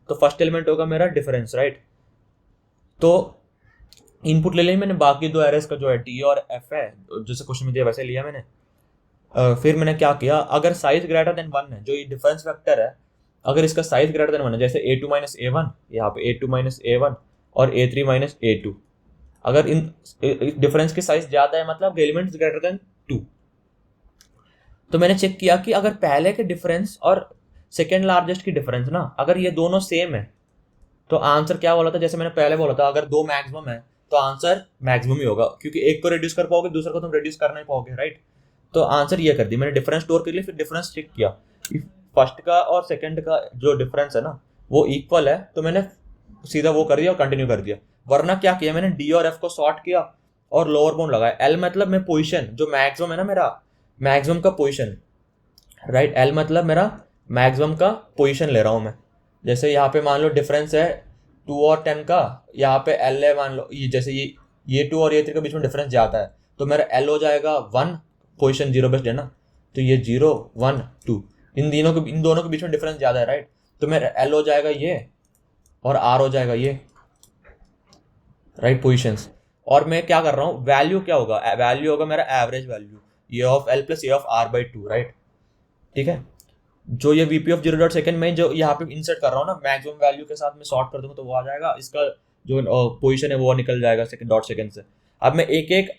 Speaker 2: तो फर्स्ट एलिमेंट होगा मेरा डिफरेंस, राइट। तो इनपुट ले ली मैंने, बाकी 2 एरेस का जो है T और F है, जैसे क्वेश्चन में दिया वैसे लिया मैंने। फिर मैंने क्या किया, अगर साइज ग्रेटर देन 1 है, जो ये डिफरेंस वेक्टर है, अगर इसका साइज ग्रेटर देन 1 है, जैसे A2 माइनस A1, यहाँ पे A2 माइनस A1 और A3 माइनस A2, अगर इन डिफरेंस की साइज ज्यादा है मतलब एलिमेंट्स ग्रेटर देन 2, तो मैंने चेक किया कि अगर पहले के डिफरेंस और सेकेंड लार्जेस्ट की डिफरेंस ना, अगर ये दोनों सेम है तो आंसर क्या बोला था, जैसे मैंने पहले बोला था अगर 2 मैक्सिमम है तो आंसर मैक्सिमम ही होगा, क्योंकि एक को रिड्यूस कर पाओगे दूसरे को तुम रिड्यूस कर नहीं पाओगे, राइट। तो आंसर ये कर दी मैंने, डिफरेंस स्टोर कर लिया, फिर डिफरेंस चेक किया, फर्स्ट का और सेकंड का जो डिफरेंस है ना वो इक्वल है, तो मैंने सीधा वो कर दिया और कंटिन्यू कर दिया। वरना क्या किया मैंने, डी और एफ को सॉर्ट किया और लोअर बाउंड लगाया। एल मतलब मैं पोजीशन जो मैक्सिमम है ना, मेरा मैक्सिमम का पोजीशन, राइट। एल मतलब मेरा मैक्सिमम का पोजीशन ले रहा हूँ मैं। जैसे यहाँ पे मान लो डिफरेंस है 2 और 10 का, यहाँ पे एल है मान लो, ये जैसे ये 2 और ये 3 के बीच में डिफरेंस जाता है, तो मेरा एल हो जाएगा 1, पोजीशन 0 बेस्ड है ना, तो ये 0 1 2, इन दोनों के बीच में डिफरेंस ज्यादा है, राइट। तो मेरा एल हो जाएगा ये और आर हो जाएगा ये, राइट पोजिशंस। और मैं क्या कर रहा हूँ, वैल्यू क्या होगा, वैल्यू होगा मेरा average value A of L plus A of R by two, right. ठीक है, जो ये वीपी ऑफ 0.2 में जो यहाँ पे इंसर्ट कर रहा हूँ ना, मैक्सिमम वैल्यू के साथ मैं सॉर्ट कर दूंगा तो वो आ जाएगा, इसका जो पोजीशन है वो निकल जाएगा डॉट सेकेंड से। अब मैं एक एक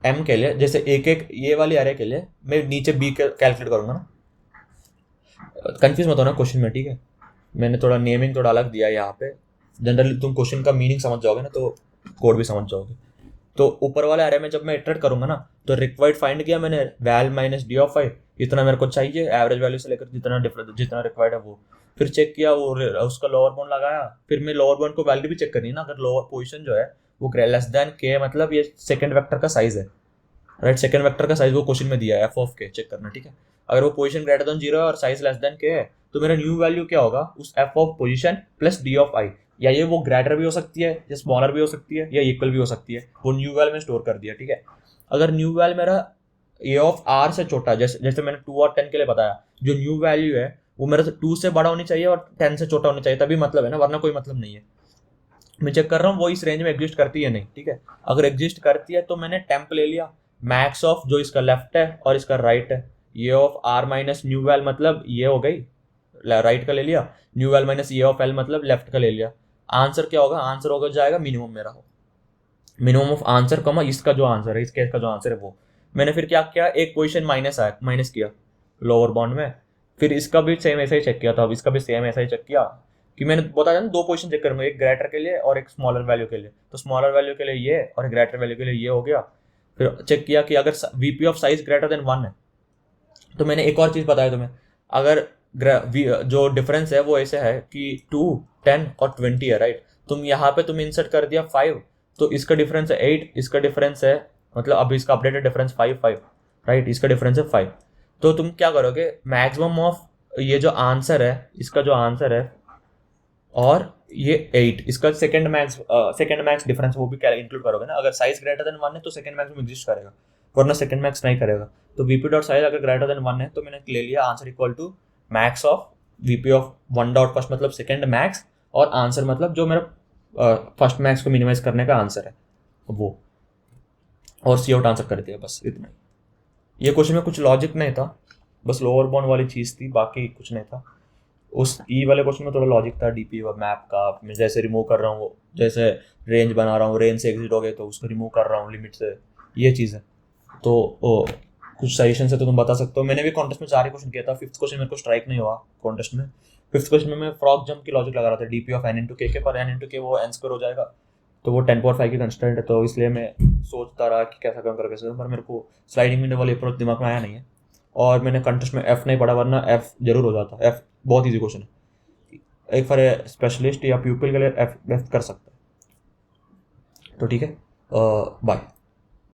Speaker 2: एम के लिए, जैसे एक एक ये वाली अरे के लिए मैं नीचे बी कैलकुलेट करूंगा ना, कंफ्यूज मत होना क्वेश्चन में, ठीक है। मैंने थोड़ा नेमिंग थोड़ा अलग दिया है यहाँ पे, जनरली तुम क्वेश्चन का मीनिंग समझ जाओगे ना तो कोड भी समझ जाओगे। तो ऊपर वाले अरे में जब मैं इटरेट करूंगा ना, तो रिक्वायर्ड फाइंड किया मैंने, वैल माइनस डी ऑफ आई, इतना मेरे को चाहिए एवरेज वैल्यू से लेकर जितना रिक्वायर्ड है वो। फिर चेक किया वो, उसका लोअर बाउंड लगाया, फिर मैं लोअर बाउंड को वैल्यू भी चेक करनी है ना, अगर लोअर पोजीशन जो है वो लेस देन के, मतलब ये सेकंड वेक्टर का साइज है, राइट। सेकंड वेक्टर का साइज वो क्वेश्चन में दिया है, एफ ऑफ के चेक करना, ठीक है। अगर वो पोजीशन ग्रेटर देन 0 है और साइज लेस देन के है, तो मेरा न्यू वैल्यू क्या होगा, उस F of position plus D of I, या ये वो ग्रेटर भी हो सकती है या स्मॉलर भी हो सकती है या इक्वल भी हो सकती है, वो न्यू वैल्यू में स्टोर कर दिया, ठीक है। अगर न्यू वैल्यू मेरा ए ऑफ आर से छोटा, जैसे मैंने 2 और 10 के लिए बताया, जो न्यू वैल्यू है वो मेरा 2 से बड़ा होनी चाहिए और 10 से छोटा होनी चाहिए, तभी मतलब है ना, वरना कोई मतलब नहीं है। मैं चेक कर रहा हूँ वो इस रेंज में एग्जिस्ट करती है नहीं, ठीक है। अगर एग्जिस्ट करती है तो मैंने टेम्प ले लिया, मैक्स ऑफ जो इसका लेफ्ट है और इसका राइट है, A of R minus new val मतलब ये हो गई, राइट का ले लिया, new val minus A of L मतलब लेफ्ट का ले लिया। आंसर क्या होगा, आंसर होगा जाएगा मिनिमम मेरा हो, मिनिमम ऑफ आंसर कमा इसका जो आंसर है, इस केस का जो आंसर है वो। मैंने फिर क्या किया, एक पोजीशन माइनस किया लोअर बाउंड में, फिर इसका भी सेम ऐसा ही चेक किया था, अब इसका भी सेम ऐसा ही चेक किया कि मैंने बताया ना 2 पोजीशन चेक करूंगा, एक ग्रेटर के लिए और एक स्मॉलर वैल्यू के लिए। तो स्मॉलर वैल्यू के लिए ये और ग्रेटर वैल्यू के लिए ये हो गया। फिर चेक किया कि अगर VP of size greater than 1 है, तो मैंने एक और चीज बताया तुम्हें, अगर जो डिफरेंस है वो ऐसे है कि 2, 10 और 20 है, राइट। तुम यहाँ पे तुम इंसर्ट कर दिया 5, तो इसका डिफरेंस है 8, इसका डिफरेंस है, मतलब अभी इसका अपडेटेड डिफरेंस 5, राइट, इसका डिफरेंस है 5। तो तुम क्या करोगे, मैक्सिमम ऑफ ये जो आंसर है, इसका जो आंसर है और ये 8, इसका सेकंड मैक्स डिफरेंस वो भी क्या इंक्लूड करोगे ना। अगर साइज ग्रेटर देन 1 है तो सेकंड मैक्स में एग्जिस्ट करेगा, वरना सेकंड मैक्स नहीं करेगा। तो वीपी डॉट साइज अगर ग्रेटर देन 1 है तो मैंने ले लिया answer equal to max of VP of 1 dot first मतलब सेकंड मैक्स, और आंसर मतलब जो मेरा फर्स्ट मैक्स को मिनिमाइज करने का आंसर है वो, और सी आउट आंसर कर दिया, बस इतना। ये क्वेश्चन में कुछ लॉजिक नहीं था, बस लोअर बाउंड वाली चीज़ थी, बाकी कुछ नहीं था। उस ई वाले क्वेश्चन में थोड़ा लॉजिक था डीपी मैप का, मैं जैसे रिमूव कर रहा हूँ, जैसे रेंज बना रहा हूँ, रेंज से एग्जिट हो गए तो उसको रिमूव कर रहा हूँ लिमिट से, ये चीज़ है। तो कुछ सजेशन है तो तुम बता सकते हो। मैंने भी कॉन्टेस्ट में 4 ही क्वेश्चन किया था, 5th क्वेश्चन मेरे को स्ट्राइक नहीं हुआ कॉन्टेस्ट में। 5th क्वेश्चन में मैं फ्रॉग जंप की लॉजिक लगा रहा था, डीपी ऑफ एन इंटू के पर एन इंटू के वो एन स्क्वायर हो जाएगा, तो वो 10 की कंस्टेंट है, तो इसलिए मैं सोचता रहा कि कैसा काम कर कैसे, पर मेरे को स्लाइडिंग विंडो वाली अप्रोच दिमाग में आया नहीं है, और मैंने कंटेस्ट में एफ नहीं पढ़ा, वरना एफ जरूर हो जाता। एफ बहुत ईजी क्वेश्चन है, एक फॉर स्पेशलिस्ट या प्यूपिल के लिए एफ कर सकता है। तो ठीक है, बाय।